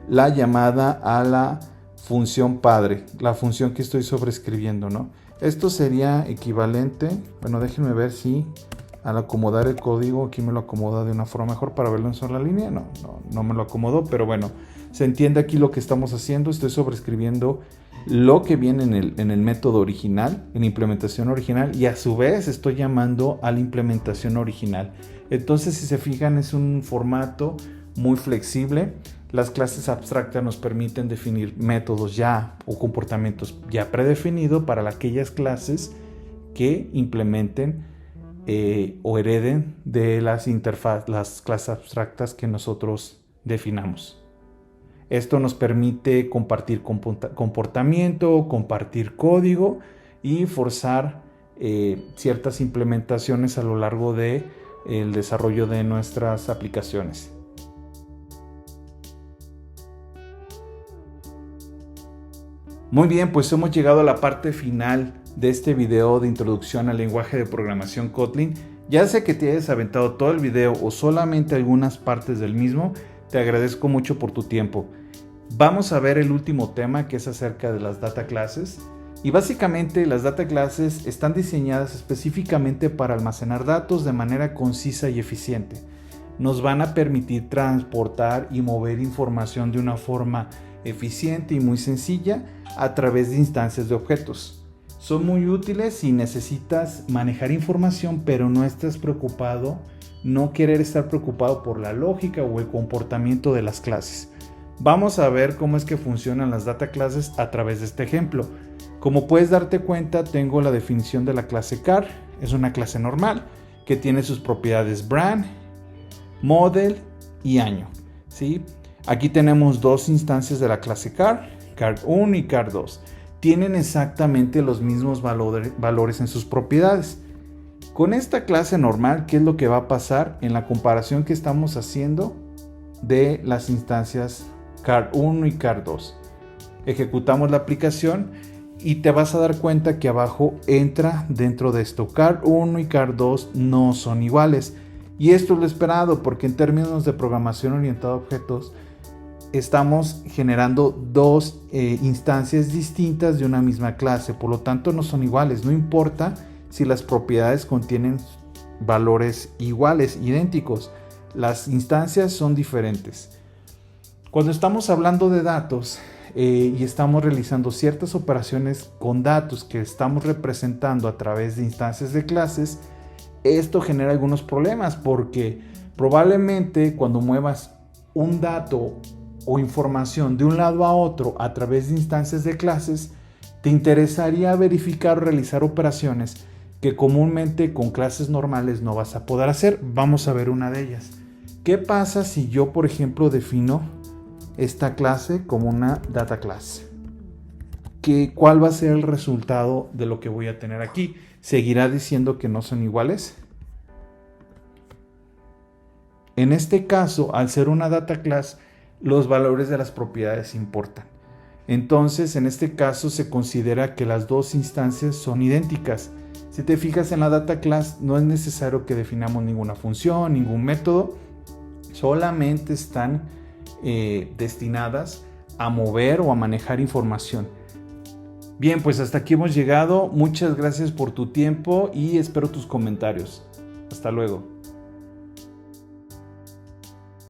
Speaker 2: la llamada a la función padre. La función que estoy sobreescribiendo, ¿no? Esto sería equivalente. Bueno, déjenme ver si al acomodar el código aquí me lo acomoda de una forma mejor para verlo en sola línea. No me lo acomodó, pero bueno, se entiende aquí lo que estamos haciendo. Estoy sobreescribiendo lo que viene en el método original, en la implementación original, y a su vez estoy llamando a la implementación original. Entonces, si se fijan, es un formato muy flexible. Las clases abstractas nos permiten definir métodos ya o comportamientos ya predefinidos para aquellas clases que implementen o hereden de las clases abstractas que nosotros definamos. Esto nos permite compartir comportamiento, compartir código y forzar ciertas implementaciones a lo largo del desarrollo de nuestras aplicaciones. Muy bien, pues hemos llegado a la parte final de este video de introducción al lenguaje de programación Kotlin. Ya sea que te hayas aventado todo el video o solamente algunas partes del mismo, te agradezco mucho por tu tiempo. Vamos a ver el último tema, que es acerca de las data classes. Y básicamente las data classes están diseñadas específicamente para almacenar datos de manera concisa y eficiente. Nos van a permitir transportar y mover información de una forma eficiente y muy sencilla a través de instancias de objetos. Son muy útiles si necesitas manejar información, pero no estás preocupado, no querer estar preocupado por la lógica o el comportamiento de las clases. Vamos a ver cómo es que funcionan las data classes a través de este ejemplo. Como puedes darte cuenta, tengo la definición de la clase car. Es una clase normal que tiene sus propiedades brand, model y año, ¿sí? Aquí tenemos dos instancias de la clase car, car1 y car2. Tienen exactamente los mismos valores en sus propiedades. Con esta clase normal, ¿qué es lo que va a pasar en la comparación que estamos haciendo de las instancias car1 y car2? Ejecutamos la aplicación y te vas a dar cuenta que abajo entra dentro de esto. car1 y car2 no son iguales. Y esto es lo esperado, porque en términos de programación orientada a objetos, estamos generando dos instancias distintas de una misma clase. Por lo tanto, no son iguales. No importa si las propiedades contienen valores iguales, idénticos. Las instancias son diferentes. Cuando estamos hablando de datos y estamos realizando ciertas operaciones con datos que estamos representando a través de instancias de clases, esto genera algunos problemas, porque probablemente cuando muevas un dato o información de un lado a otro a través de instancias de clases, te interesaría verificar o realizar operaciones que comúnmente con clases normales no vas a poder hacer. Vamos a ver una de ellas. ¿Qué pasa si yo, por ejemplo, defino esta clase como una data class? ¿Cuál va a ser el resultado de lo que voy a tener aquí? ¿Seguirá diciendo que no son iguales? En este caso, al ser una data class, los valores de las propiedades importan. Entonces, en este caso se considera que las dos instancias son idénticas. Si te fijas en la data class, no es necesario que definamos ninguna función, ningún método. Solamente están destinadas a mover o a manejar información. Bien, pues hasta aquí hemos llegado. Muchas gracias por tu tiempo y espero tus comentarios. Hasta luego.